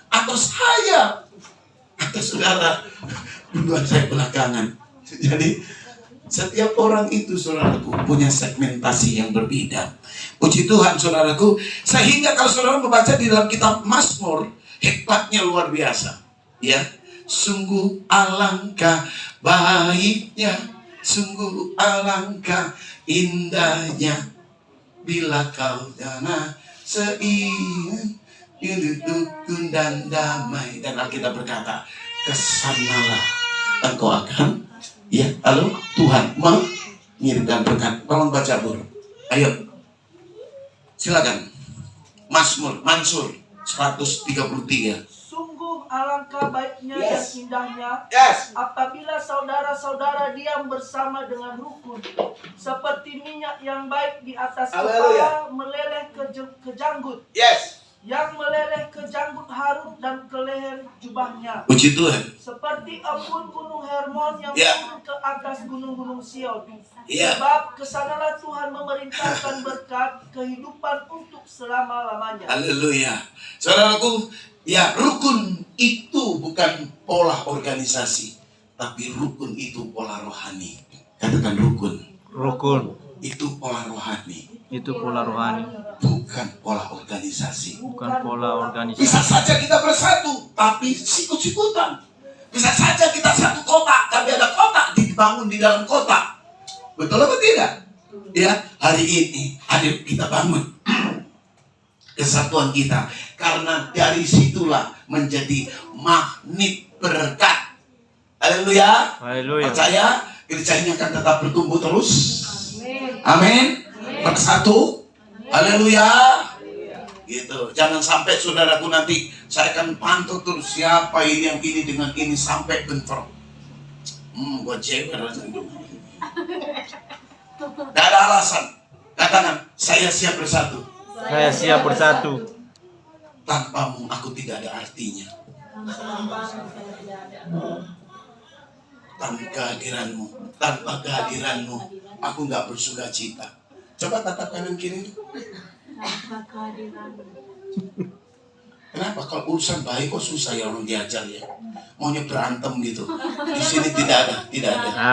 Atau saya atau saudara duluan, saya belakangan. Jadi setiap orang itu saudaraku punya segmentasi yang berbeda. Puji Tuhan saudaraku. Sehingga kalau saudara membaca di dalam kitab Mazmur, hebatnya luar biasa. Ya, sungguh alangkah baiknya, sungguh alangkah indahnya, bila kau dana seiring hidup rukun dan damai. Dan Alkitab berkata, kesanalah engkau akan, ya, lalu Tuhan mengirimkan berkat. Tolong baca Bur. Ayo, silakan. Mansur 133. Sungguh alangkah baiknya Yes. dan indahnya Yes. apabila saudara-saudara diam bersama dengan rukun, seperti minyak yang baik di atas Haleluya. kepala meleleh ke janggut, Yes. yang meleleh ke janggut Harun dan ke leher jubahnya, Puji Tuhan. seperti embun gunung Hermon yang Ya. turun ke atas gunung-gunung Sion. Ya. Sebab kesanalah Tuhan memerintahkan berkat kehidupan untuk selama-lamanya. Haleluya. Saudaraku, ya, rukun itu bukan pola organisasi, tapi rukun itu pola rohani. Katakan rukun. Rukun Itu pola rohani, itu pola rohani, bukan pola organisasi. bukan pola organisasi. Bisa saja kita bersatu, tapi sikut-sikutan. Bisa saja kita satu kota, tapi ada kota dibangun di dalam kota. Betul atau tidak? Ya, hari ini hadir kita bangun kesatuan kita, karena dari situlah menjadi magnet berkat. Haleluya. Haleluya. Percaya gereja ini akan tetap bertumbuh terus. Amin. Bersatu. Haleluya. Gitu. Jangan sampai saudaraku nanti saya akan pantau terus siapa ini yang ini dengan ini sampai bentrok. Buat cewek rasanya. Tidak ada alasan. Katakan, saya siap bersatu. Saya siap bersatu. Tanpamu aku tidak ada artinya. Tanpa kehadiranmu, aku nggak bersuka cita. Coba tatap kanan kiri. Kenapa kalau urusan baik kok susah ya orang diajar ya? Maunya berantem gitu. Di sini tidak ada.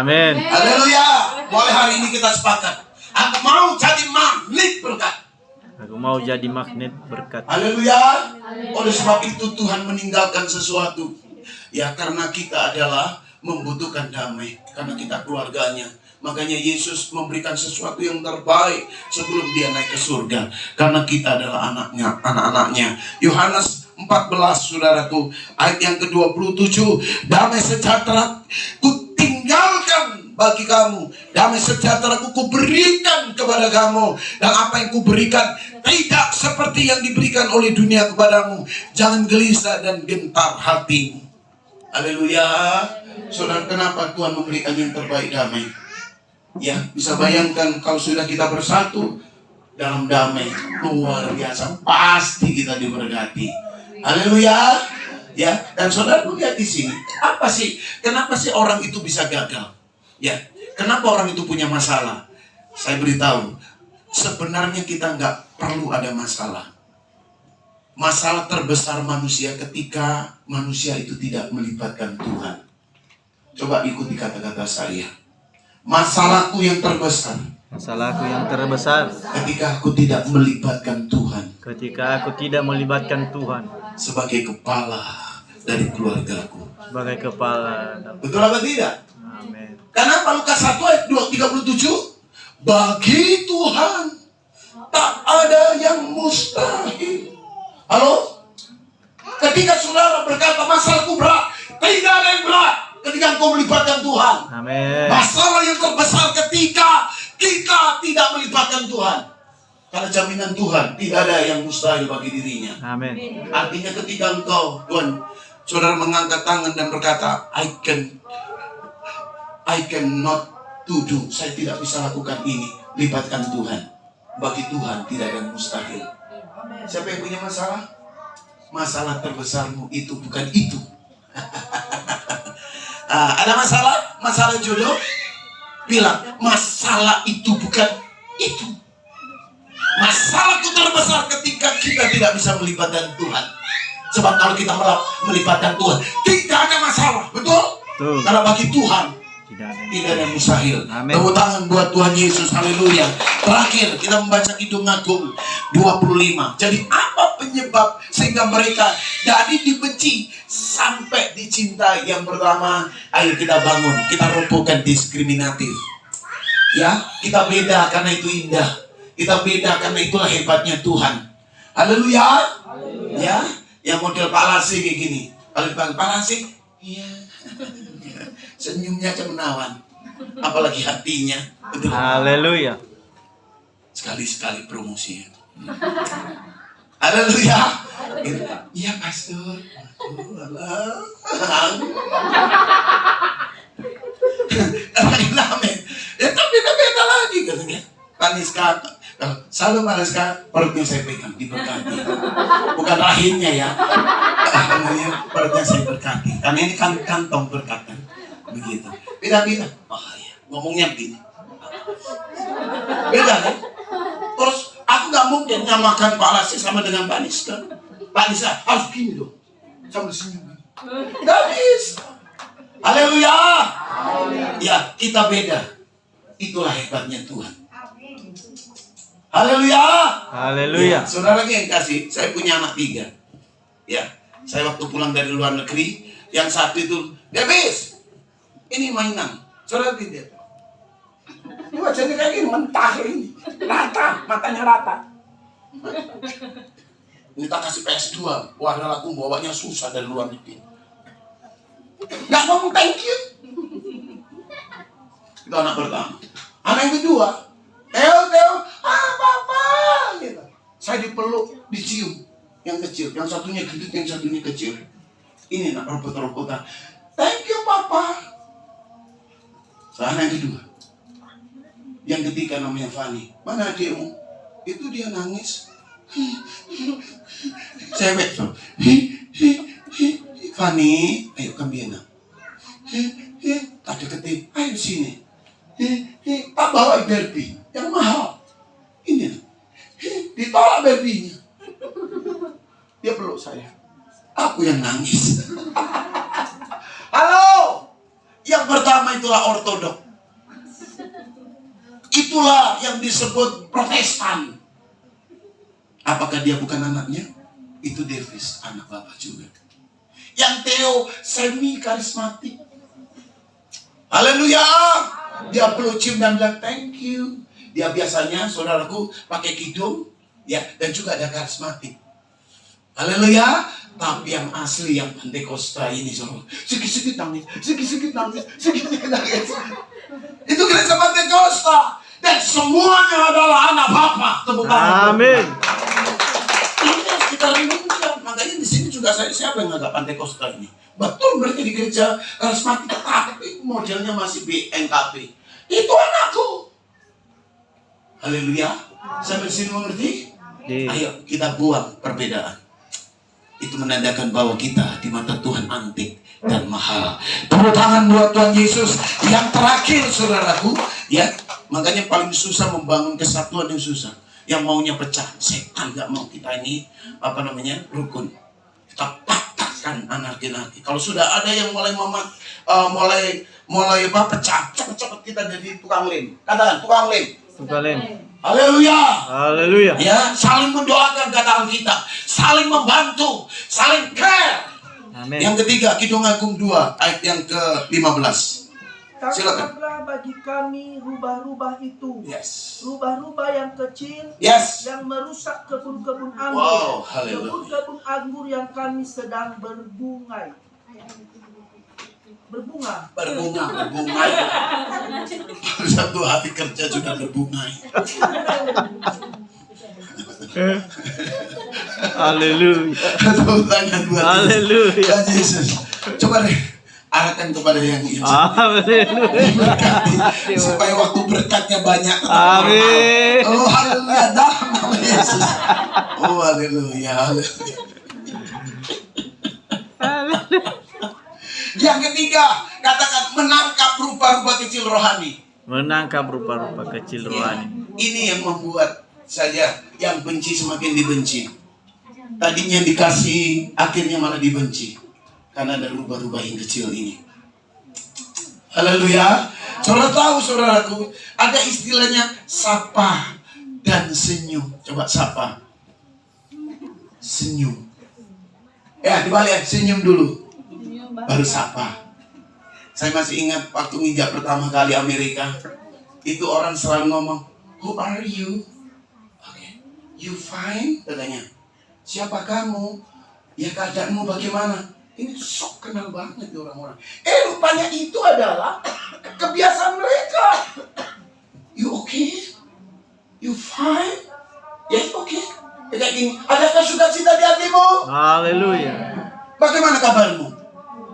Amin. Haleluya. Mulai hari ini kita sepakat. Aku mau jadi magnet berkat. Aku mau jadi magnet berkat. Haleluya. Oleh sebab itu Tuhan meninggalkan sesuatu. Ya, karena kita adalah membutuhkan damai. Karena kita keluarganya. Makanya Yesus memberikan sesuatu yang terbaik sebelum dia naik ke surga. Karena kita adalah anak-anaknya. Yohanes 14, saudaraku, ayat yang ke-27. Damai sejahtera ku tinggalkan bagi kamu. Damai sejahtera ku berikan kepada kamu. Dan apa yang ku berikan tidak seperti yang diberikan oleh dunia kepadamu. Jangan gelisah dan gentar hatimu. Haleluya. Saudara, kenapa Tuhan memberikan yang terbaik damai? Ya, bisa bayangkan kalau sudah kita bersatu dalam damai, luar biasa, pasti kita diberkati. Haleluya. Ya, dan saudara lihat di sini, apa sih? Kenapa sih orang itu bisa gagal? Ya, kenapa orang itu punya masalah? Saya beritahu, sebenarnya kita nggak perlu ada masalah. Masalah terbesar manusia ketika manusia itu tidak melibatkan Tuhan. Coba ikuti kata-kata saya. Masalahku yang terbesar. Masalahku yang terbesar Ketika aku tidak melibatkan Tuhan. ketika aku tidak melibatkan Tuhan Sebagai kepala dari keluargaku. sebagai kepala. Betul apa tidak? Amin. Kenapa Lukas 1 ayat 37? Bagi Tuhan tak ada yang mustahil. Halo? Ketika saudara berkata masalahku berat, tidak ada yang berat ketika engkau melibatkan Tuhan. Amin. Masalah yang terbesar ketika kita tidak melibatkan Tuhan. Karena jaminan Tuhan tidak ada yang mustahil bagi dirinya. Amin. Artinya ketika engkau, Tuhan, saudara mengangkat tangan dan berkata, I cannot do. Saya tidak bisa lakukan ini. Libatkan Tuhan. Bagi Tuhan tidak ada yang mustahil. Siapa yang punya masalah? Masalah terbesarmu itu bukan itu. Ada masalah? Masalah jodoh? Bilang, masalah itu bukan itu. Masalahku terbesar ketika kita tidak bisa melibatkan Tuhan. Sebab kalau kita melibatkan Tuhan, tidak ada masalah. Betul? Betul. Karena bagi Tuhan Tidak ada yang mustahil. Amin. Tepuk tangan buat Tuhan Yesus. Haleluya. Terakhir kita membaca Kidung Agung 25. Jadi apa penyebab sehingga mereka jadi dibenci sampai dicintai? Yang pertama, ayo kita bangun, kita robohkan diskriminatif. Ya, kita beda karena itu indah. Kita beda karena itulah hebatnya Tuhan. Haleluya. Ya, yang model Pak Lasi kayak gini. Kalau dipanggil Pak Lasi, iya. Senyumnya aja menawan. Apalagi hatinya. Betul. Haleluya. Sekali-sekali promosi. Haleluya. Iya pastor. Amin. Ya tapi beda lagi katanya. Paniska. Selalu Paniska perutnya saya pegang diberkati. Bukan rahimnya ya. Perutnya saya berkati. Karena ini kan kantong berkat kan. Begitu. Beda-beda. Oh ya, ngomongnya begini. Beda kan? Terus aku gak mungkin nyamakan Pak Lasi sama dengan Pak Niska. Pak Niska harus gini dong. Sambil senyum. Gak bisa. Haleluya. Ya, kita beda. Itulah hebatnya Tuhan. Haleluya. Haleluya. Ya, saudara yang kasih, saya punya anak 3. Ya, saya waktu pulang dari luar negeri, yang satu itu, Debis, ini mainan. Saudara tidak? Ini wajahnya kayak gini, mentah ini. Rata, matanya rata. Ini tak kasih PS2. Wah, aku bawanya susah dari luar negeri. Gak ngomong thank you. Itu anak pertama. Anak yang kedua, Teo, papa. Gitu. Saya dipeluk, dicium. Yang kecil, yang satunya gendut, yang satunya kecil. Ini nak robot-robotan. Thank you, papa. Anak yang kedua. Yang ketiga namanya Fani. Mana adikmu? Itu dia nangis. Cewek tuh. Fani, ayo kambina. Tak deketin. Ayo sini. Pak bawa Barbie yang mahal. Ini. Ditolak Barbie-nya. Dia peluk saya. Aku yang nangis. Halo. Yang pertama itulah ortodok. Itulah yang disebut Protestan. Apakah dia bukan anaknya? Itu Davis, anak bapak juga. Yang Theo semi karismatik. Haleluya. Dia peluk cium dan bilang thank you. Dia biasanya saudaraku pakai kidung, ya, dan juga ada karismatik. Haleluya. Tapi yang asli, yang Pentekosta ini, sikit-sikit nangis, sikit-sikit nangis, sikit-sikit nangis. Itu gereja Pentakosta. Dan semuanya adalah anak Bapa. Tepuk tangan. Amin. Ini harus kita renungkan. Makanya di sini juga siapa yang agak Pentakosta ini? Betul mereka di gereja karismatik, tapi modelnya masih BNKP. Itu anakku. Haleluya. Sampai sini mengerti? Ayo kita buang perbedaan. Itu menandakan bahwa kita di mata Tuhan antik dan mahal. Tepuk tangan buat Tuhan Yesus. Yang terakhir saudaraku, ya, makanya paling susah membangun kesatuan yang susah. Yang maunya pecah, setan nggak mau kita ini rukun. Kita patahkan anarki. Kalau sudah ada yang mulai pecah, cepet-cepet kita jadi tukang lem. Katakan tukang lem. Tukang lem. Haleluya. Haleluya. Ya, saling mendoakan katakan kita, saling membantu, saling care. Amin. Yang ketiga, Kidung Agung 2 ayat yang ke-15. Silakan. Tangkaplah bagi kami rubah-rubah itu. Yes. Rubah-rubah yang kecil Yes. yang merusak kebun-kebun anggur. Wow, haleluya. Kebun-kebun anggur yang kami sedang berbunga. Satu hati kerja juga berbunga. Haleluya. Tepuk tangan buat Haleluya. Tuhan Yesus. Coba deh arahkan kepada yang ini. Haleluya. Berkati supaya waktu berkatnya banyak. Amin. Oh haleluya, dalam nama Yesus. Oh haleluya, haleluya. Yang ketiga, katakan menangkap rupa-rupa kecil rohani. Menangkap rupa-rupa kecil rohani. Ini yang membuat saya yang benci semakin dibenci. Tadinya dikasih, akhirnya malah dibenci. Karena ada rubah-rubah yang kecil ini. Haleluya. Saudara tahu saudaraku, ada istilahnya sapa dan senyum. Coba sapa. Senyum. Ya dibalik, senyum dulu. Baru sapa. Saya masih ingat waktu nginjak pertama kali Amerika. Itu orang selalu ngomong, who are you? Oke. You fine? Katanya. Siapa kamu? Ya keadaanmu bagaimana? Ini sok kenal banget orang-orang. Rupanya itu adalah kebiasaan mereka. You okay? You fine? Yes, okay. Kayak gini. Adakah sukacita di hatimu? Haleluya. Bagaimana kabarmu?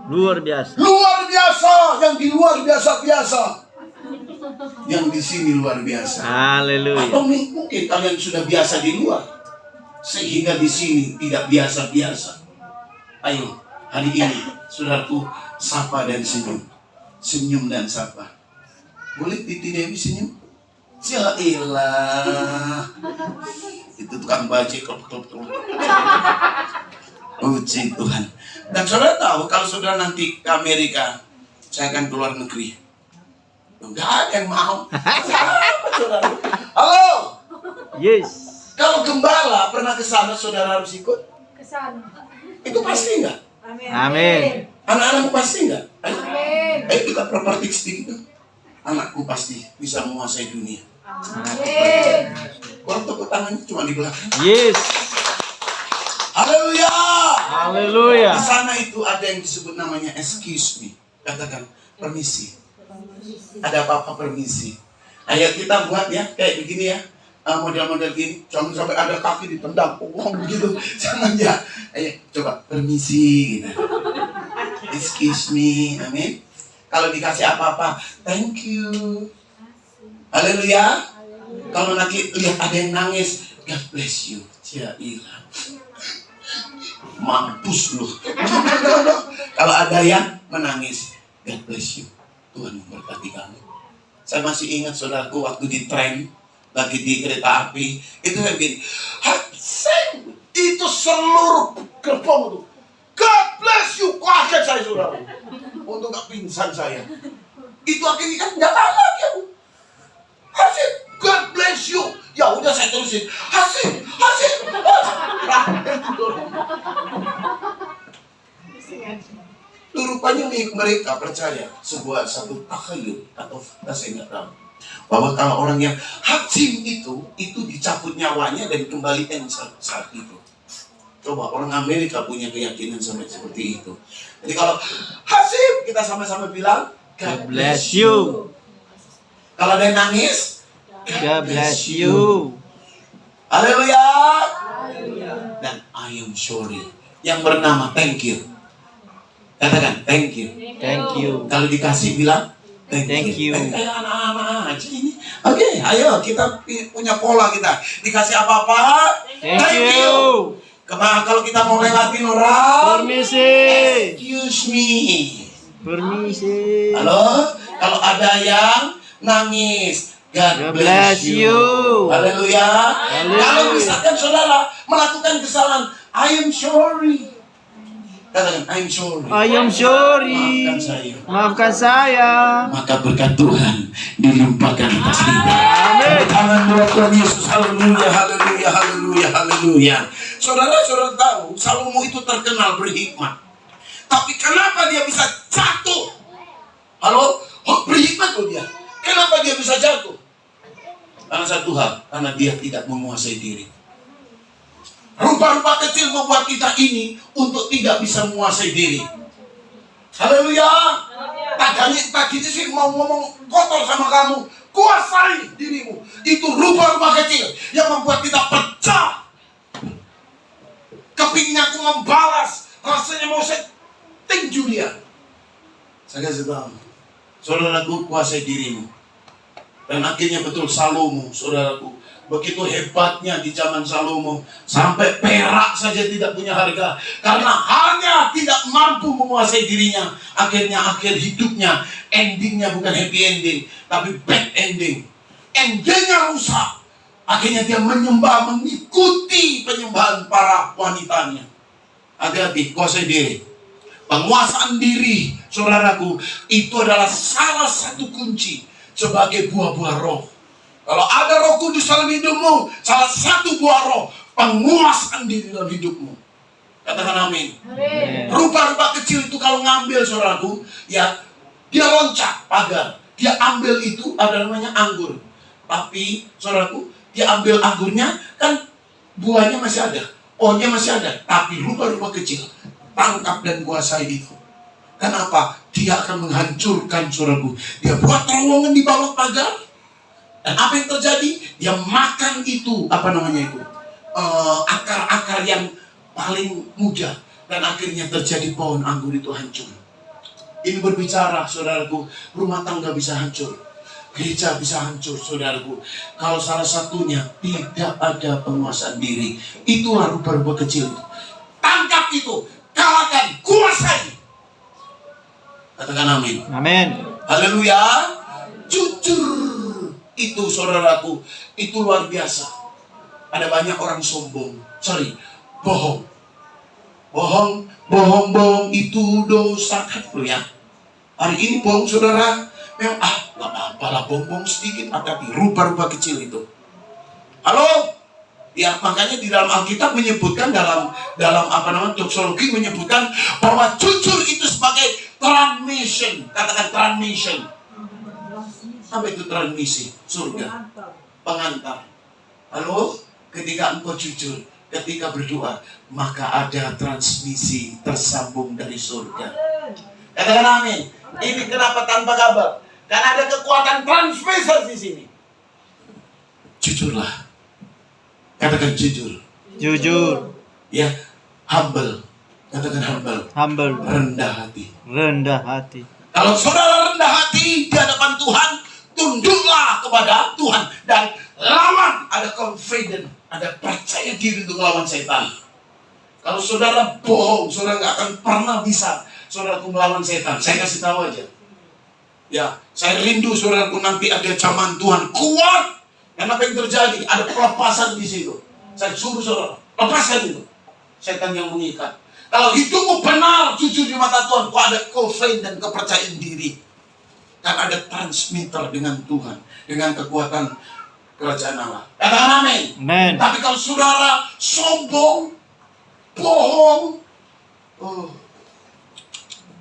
Luar biasa. Luar biasa. Yang di luar biasa-biasa. Yang di sini luar biasa. Haleluya. Atau mungkin kalian sudah biasa di luar, sehingga di sini tidak biasa-biasa. Ayo, hari ini, saudaraku, sapa dan senyum. Senyum dan sapa. Boleh Titi Dewi senyum? Jailah. Itu tukang bajik. Puji Tuhan. Dan saudara tahu, kalau saudara nanti ke Amerika, saya akan keluar negeri. Enggak ada yang mau. Siapa saudara? Halo? Yes. Kalau gembala pernah ke sana, saudara harus ikut? Ke sana. Itu pasti enggak? Amin. Amin. Anak-anakmu pasti enggak? Amin. Ayo kita properti sedikit. Anakku pasti bisa menguasai dunia. Amin. Orang tepuk tangannya cuma di belakang. Yes. Haleluya. Haleluya. Di sana itu ada yang disebut namanya excuse me. Katakan permisi. Ada apa-apa permisi. Ayo kita buat ya kayak begini ya. Model-model gini. Jangan sampai ada kaki ditendang. Begitu. Jangan ya. Ayo coba permisi gitu. Excuse me. Amin. Kalau dikasih apa-apa, thank you. Haleluya. Kalau nanti lihat ada yang nangis, God bless you. Jailah. Mampus lu. Kalau ada yang menangis, God bless you. Tuhan memberkati kamu. Saya masih ingat saudaraku waktu di tren, lagi di kereta api, itu kayak gini. Hatseng, itu seluruh gerbong itu. God bless you. Kaget saya saudara. Untuk gak pingsan saya. Itu akhirnya kan gak tahu lagi aku. Hasil, God bless you. Ya udah saya terusin. Hasil. Rupanya mereka percaya sebuah satu takhayul atau fakta saya nggak tahu bahwa kalau orang yang hakim itu dicabut nyawanya dan kembalikan saat itu. Coba orang Amerika punya keyakinan sampai seperti itu. Jadi kalau hakim kita sama-sama bilang God bless you. Kalau ada yang nangis, God bless you. haleluya. Dan I am sorry. Yang bernama thank you. Katakan thank you. Thank you. Kalau dikasih bilang Thank you. Kayak anak-anak aja ini. Oke, ayo kita punya pola kita. Dikasih apa-apa, Thank you. Kalau kita mau lewatin orang, Permisi. excuse me. Permisi. Halo, kalau ada yang nangis, God bless you. Haleluya. Kalau misalkan saudara melakukan kesalahan, I am sorry. Katakan, I am sorry. I am sorry. Maafkan saya. Maafkan saya. Maka berkat Tuhan dilimpahkan atas kita. Amin. Tangan buat Tuhan Yesus. Haleluya, haleluya, haleluya, haleluya. Saudara tahu, Salomo itu terkenal berhikmat. Tapi kenapa dia bisa jatuh? Halo? Berhikmat loh dia. Kenapa dia bisa jatuh? Karena satu hal, karena dia tidak menguasai diri. Rupa-rupa kecil membuat kita ini untuk tidak bisa menguasai diri. Haleluya. Tadinya sih mau ngomong kotor sama kamu. Kuasai dirimu. Itu rupa-rupa kecil yang membuat kita pecah. Kepingin aku membalas. Rasanya mau saya tinju dia. Saya kasih tahu. Saudaraku, kuasai dirimu. Dan akhirnya betul Salomo, saudaraku. Begitu hebatnya di zaman Salomo, sampai perak saja tidak punya harga karena hanya tidak mampu menguasai dirinya. Akhirnya akhir hidupnya, endingnya bukan happy ending, tapi bad ending. Endingnya rusak. Akhirnya dia mengikuti penyembahan para wanitanya. Hati-hati, kuasai diri. Penguasaan diri, saudaraku, itu adalah salah satu kunci sebagai buah-buah roh. Kalau ada Roh Kudus dalam hidupmu, salah satu buah roh, penguasaan diri dalam hidupmu. Katakan amin. Rupa-rupa kecil itu kalau ngambil, saudaraku, ya dia loncat pagar, dia ambil itu ada namanya anggur. Tapi, saudaraku, dia ambil anggurnya, kan buahnya masih ada, pohonnya masih ada. Tapi rupa-rupa kecil, tangkap dan kuasai itu. Kenapa? Dia akan menghancurkan, saudaraku. Dia buat terowongan di bawah pagar. Dan apa yang terjadi? Dia makan itu, akar-akar yang paling muda. Dan akhirnya terjadi pohon anggur itu hancur. Ini berbicara, saudaraku, rumah tangga bisa hancur. Gereja bisa hancur, saudaraku. Kalau salah satunya tidak ada penguasaan diri. Itulah rupa-rupa kecil itu. Tangkap itu, kalahkan, kuasai. Katakan amin. Amin. Haleluya. Jujur. Itu saudaraku, itu luar biasa. Ada banyak orang sombong, bohong. Bohong itu dosa kan lo ya. Hari ini bohong saudara, memang gak apa-apa lah bohong sedikit, tapi rupa-rupa kecil itu. Halo? Ya makanya di dalam Alkitab menyebutkan dalam doksologi menyebutkan bahwa jujur itu sebagai transmission. Katakan transmission. Apa itu transmisi? Surga. Pengantar. Halo? Ketika engkau jujur, ketika berdoa, maka ada transmisi tersambung dari surga. Katakan amin. Ini kenapa tanpa kabar? Karena ada kekuatan transmitter di sini. Jujurlah. Katakan jujur. Jujur. Ya, humble. Katakan humble. Humble. Rendah hati. Rendah hati. Kalau saudara rendah hati di hadapan Tuhan, tunduklah kepada Tuhan dan lawan. Ada confident, ada percaya diri untuk melawan setan. Kalau saudara bohong, saudara nggak akan pernah bisa saudaraku melawan setan. Saya kasih tahu aja. Ya, saya rindu saudaraku nanti ada zaman Tuhan kuat. Dan apa yang terjadi? Ada pelepasan di situ. Saya suruh saudara, lepaskan itu. Setan yang mengikat. Kalau hidupmu benar, jujur di mata Tuhan, kau ada confident dan kepercayaan diri. Dan ada transmitter dengan Tuhan, dengan kekuatan kerajaan Allah. Katakan amin. Amin. Tapi kalau saudara sombong, bohong,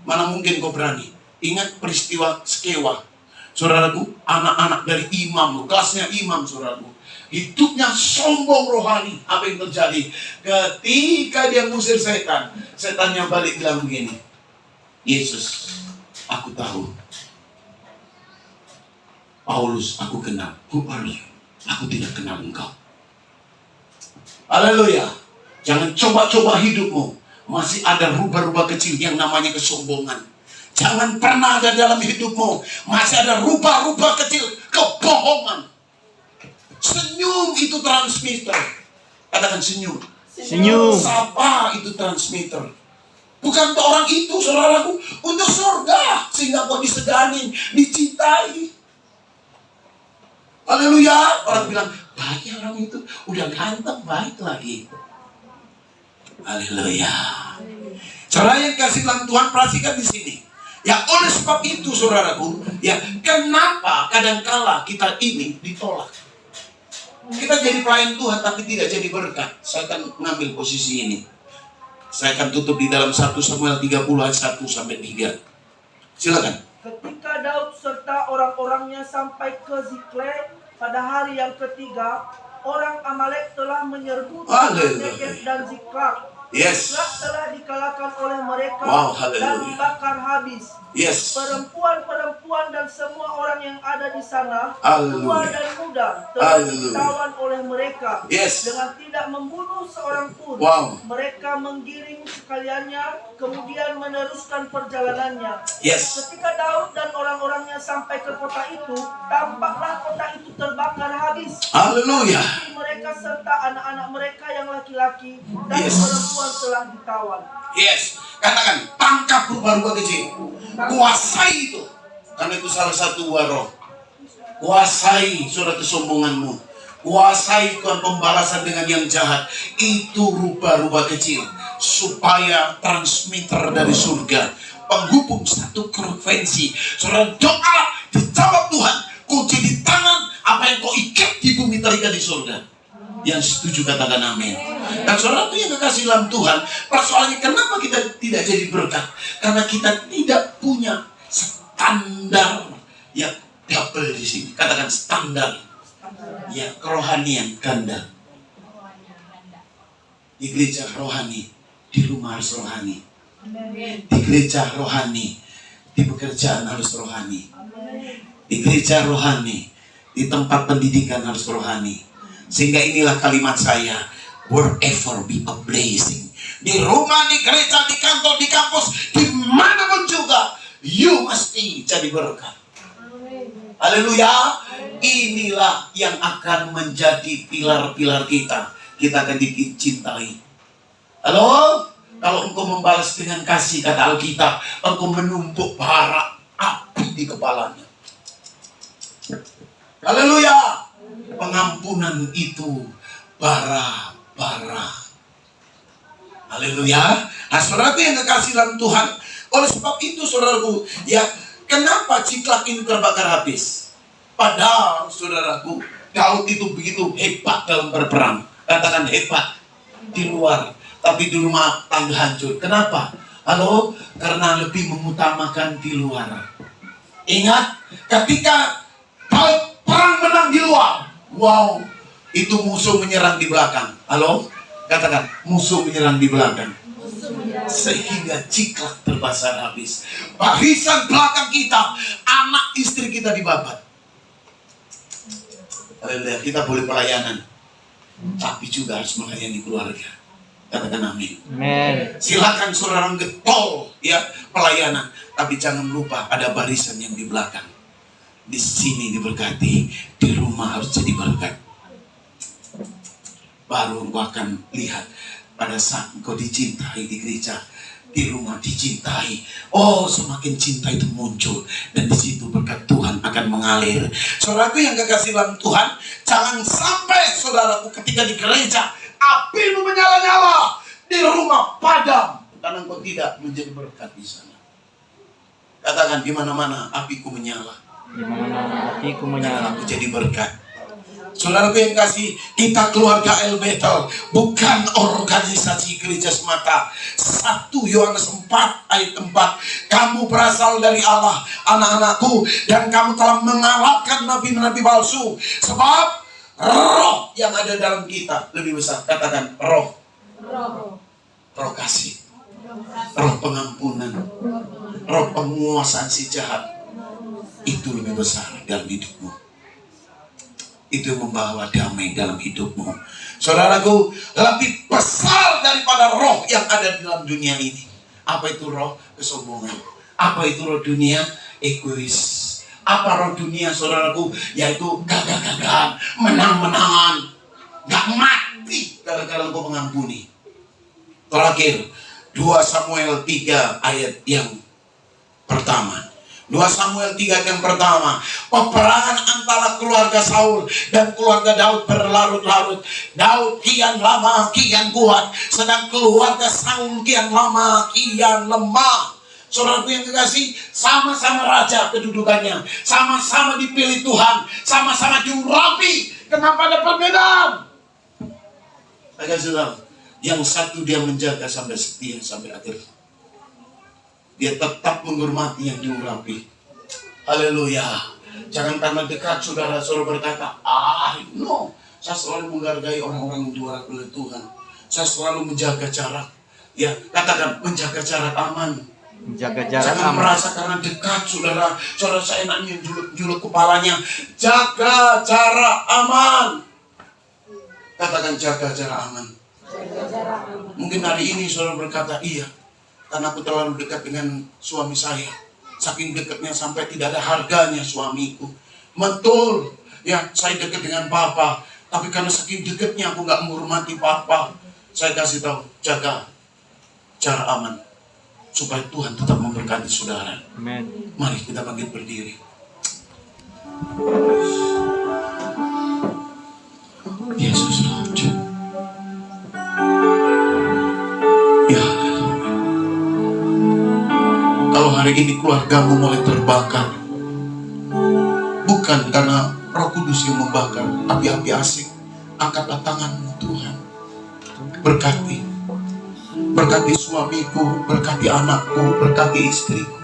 mana mungkin kau berani? Ingat peristiwa Skewa. Saudaraku, anak-anak dari imam, kelasnya imam, saudaraku. Hidupnya sombong rohani. Apa yang terjadi? Ketika dia ngusir setan, setannya balik bilang begini, Yesus, aku tahu Paulus aku kenal. Who are you? Aku tidak kenal engkau. Haleluya. Jangan coba-coba hidupmu. Masih ada rubah-rubah kecil yang namanya kesombongan. Jangan pernah ada dalam hidupmu masih ada rubah-rubah kecil kebohongan. Senyum itu transmitter. Katakan senyum. Senyum. Sapa itu transmitter. Bukan untuk orang itu, saudaraku, untuk surga. Sehingga kau disegani, dicintai. Haleluya. Orang bilang, baik ya orang itu. Udah ganteng, baik lagi. Haleluya. Saudara yang kasih dalam Tuhan, perhatikan di sini. Ya oleh sebab itu, saudaraku, ya kenapa kadangkala kita ini ditolak? Kita jadi pelayan Tuhan tapi tidak jadi berkat. Saya akan mengambil posisi ini. Saya akan tutup di dalam 1 Samuel 30 ayat 1 sampai 3. Silakan. Ketika Daud serta orang-orangnya sampai ke Ziklag pada hari yang ketiga, orang Amalek telah menyerbu Negev dan Ziklag. Yes. Ziklag telah dikalahkan oleh mereka dan haleluya. dibakar habis. Yes. Perempuan-perempuan dan semua orang yang ada di sana, Haleluya. tua dan muda, telah Haleluya. ditawan oleh mereka. Yes. Dengan tidak membunuh seorang pun. Wow. Mereka menggiring sekaliannya, kemudian meneruskan perjalanannya. Yes. Ketika Daud dan orang-orangnya sampai ke kota itu, tampaklah kota itu terbakar habis. Haleluya. Istri mereka serta anak-anak mereka yang laki-laki dan Yes. perempuan telah ditawan. Yes. Katakan, tangkap rubah-rubah kecil. Kuasai itu. Karena itu salah satu waroh. Kuasai surat kesombonganmu. Kuasai Tuhan pembalasan dengan yang jahat. Itu rubah-rubah kecil. Supaya transmitter dari surga, penghubung satu frekuensi. Saudara doa dijawab Tuhan. Kau jadi tangan, apa yang kau ikat di bumi terikat di surga. Yang setuju katakan amin. Dan saudara itu yang kekasih dalam Tuhan, persoalannya kenapa kita tidak jadi berkat? Karena kita tidak punya standar yang double di sini. Katakan standar ya kerohanian ganda. Di gereja rohani, di rumah harus rohani. Di gereja rohani, di pekerjaan harus rohani. Di gereja rohani, di tempat pendidikan harus rohani. Sehingga inilah kalimat saya, wherever be a blessing. Di rumah, di gereja, di kantor, di kampus, dimanapun juga, you mesti jadi berkat. Haleluya. Inilah yang akan menjadi pilar-pilar kita. Kita akan dicintai. Halo? Kalau engkau membalas dengan kasih, kata Alkitab, engkau menumpuk bara api di kepalanya. Haleluya. Pengampunan itu bara-bara. Haleluya. Nah, saudaraku yang kekasih dalam Tuhan, oleh sebab itu saudaraku, ya kenapa Ziklag ini terbakar habis? Padahal saudaraku, Daud itu begitu hebat dalam berperang. Katakan hebat di luar, tapi di rumah tangga hancur. Kenapa? Halo? Karena lebih mengutamakan di luar. Ingat, ketika Daud perang menang di luar, wow, itu musuh menyerang di belakang. Halo? Katakan, musuh menyerang di belakang. Sehingga Ziklag terbakar habis. Barisan belakang kita, anak istri kita dibabat. Haleluya, kita boleh pelayanan, tapi juga harus melayani keluarga. Katakan amin. Amen. Silakan saudara getol ya pelayanan, tapi jangan lupa ada barisan yang di belakang. Di sini diberkati, di rumah harus jadi berkat. Baru engkau akan lihat pada saat engkau dicintai di gereja, di rumah dicintai. Oh, semakin cinta itu muncul dan di situ berkat Tuhan akan mengalir. Saudaraku yang kekasih dalam Tuhan, jangan sampai saudaraku ketika di gereja apimu menyala-nyala, di rumah padam karena engkau tidak menjadi berkat di sana. Katakan, di mana-mana apiku menyala. Di mana hatiku menyala. Aku jadi berkat. Saudaraku yang kasih, kita keluarga El Bethel bukan organisasi gereja semata. 1 Yohanes 4 ayat 4. Kamu berasal dari Allah, anak-anakku, dan kamu telah mengalahkan nabi-nabi palsu. Sebab roh yang ada dalam kita lebih besar. Katakan roh. Roh kasih, roh pengampunan, roh penguasaan si jahat. Itu lebih besar dalam hidupmu. itu membawa damai dalam hidupmu. Saudaraku, lebih besar daripada roh yang ada dalam dunia ini. Apa itu roh? Kesombongan. Apa itu roh dunia? Egois. Apa roh dunia, saudaraku? Yaitu gagah-gagahan, menang-menangan, gak mati gara-gara engkau mengampuni. Terakhir, 2 Samuel 3 ayat yang pertama. 2 Samuel 3 yang pertama, peperangan antara keluarga Saul dan keluarga Daud berlarut-larut. Daud kian lama kian kuat, sedang keluarga Saul kian lama kian lemah. Saudaraku yang kekasih, sama-sama raja kedudukannya, sama-sama dipilih Tuhan, sama-sama diurapi. Kenapa ada perbedaan? Saya kasih tahu, yang satu dia menjaga sampai setia sampai akhir. Dia tetap menghormati yang diurapi. Haleluya. Jangan karena dekat saudara-saudara berkata, no. Saya selalu menghargai orang-orang yang diurapi oleh Tuhan. Saya selalu menjaga jarak. Ya, katakan menjaga jarak aman. Menjaga jarak Jangan aman. merasa karena dekat saudara saya enaknya juluk kepalanya. Jaga jarak aman. Katakan jaga jarak aman. Mungkin hari ini saudara berkata, iya, karena aku terlalu dekat dengan suami saya. Saking dekatnya sampai tidak ada harganya suamiku. Betul, ya saya dekat dengan papa. Tapi karena saking dekatnya aku gak menghormati papa. Saya kasih tahu, jaga jarak aman. Supaya Tuhan tetap memberkati saudara. Amen. Mari kita bangkit berdiri. Yesus Raja. Ya. Kalau hari ini keluargamu mulai terbakar, bukan karena Roh Kudus yang membakar, tapi api asing. Angkatlah tanganmu Tuhan. Berkati. Berkati suamiku, berkati anakku, berkati istriku.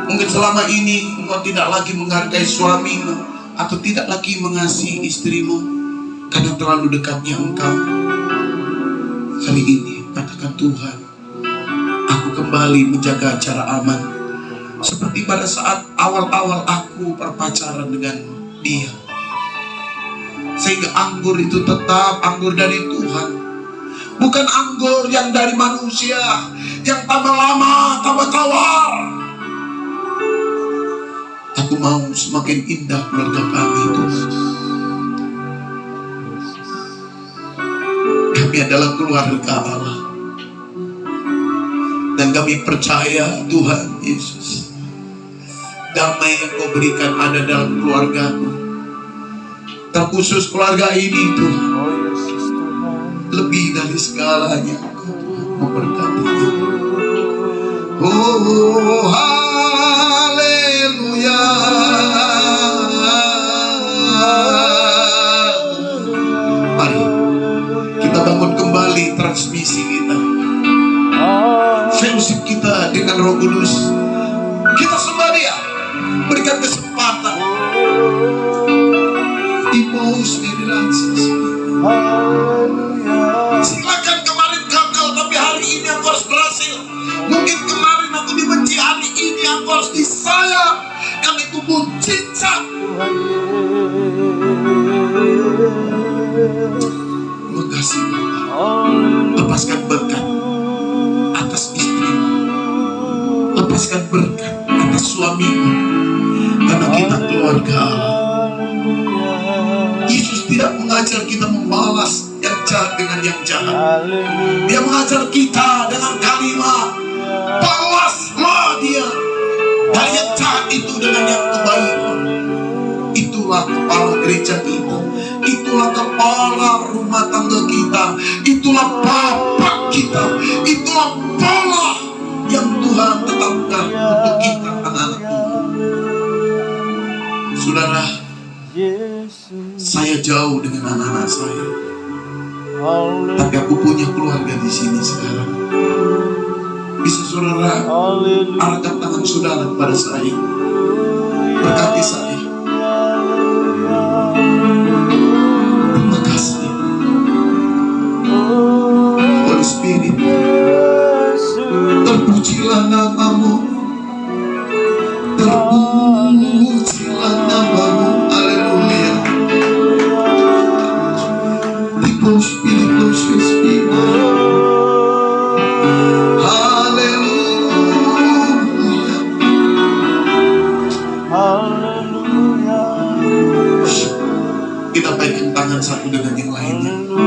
Mungkin selama ini engkau tidak lagi menghargai suamimu, atau tidak lagi mengasihi istrimu, karena terlalu dekatnya engkau. Hari ini katakan, Tuhan, aku kembali menjaga jarak aman. Seperti pada saat awal-awal aku berpacaran dengan dia. Sehingga anggur itu tetap anggur dari Tuhan. Bukan anggur yang dari manusia, yang tambah lama, tambah tawar. Aku mau semakin indah keluarga kami itu. Kami adalah keluarga Allah. Dan kami percaya Tuhan Yesus, damai yang kau berikan ada dalam keluargaku. Terkhusus keluarga ini Tuhan, lebih dari segalanya memberkatinya. Oh haleluya. Mari kita bangun kembali transmisi kita, fellowship kita dengan Roh Kudus. Kita sembah Dia, berikan kesempatan. Silakan kemarin gagal, tapi hari ini aku harus berhasil. Mungkin kemarin aku dibenci, hari ini aku harus disayang. Karena itu mujizat. Terima kasih Bapak. Lepaskan berkat atas istrimu, lepaskan berkat atas suamimu, karena kita keluarga Allah. Yesus tidak mengajar kita membalas yang jahat dengan yang jahat. Dia mengajar kita dengan kalimat, balaslah dia dari yang jahat itu dengan yang kebaikan. Itulah kepala gereja kita, itulah kepala rumah tangga kita, itulah bapak kita, itulah pola yang Tuhan tetapkan untuk kita, anak-anak Tuhan. Saudara, saya jauh dengan anak-anak saya, tapi aku punya keluarga di sini sekarang. Bisa saudara arahkan tangan saudara kepada saya, berkati saya. Terima kasih Holy Spirit. Terpujilah namamu, terpujilah namamu. Haleluya. Haleluya. Kita pegang tangan satu dengan yang lainnya.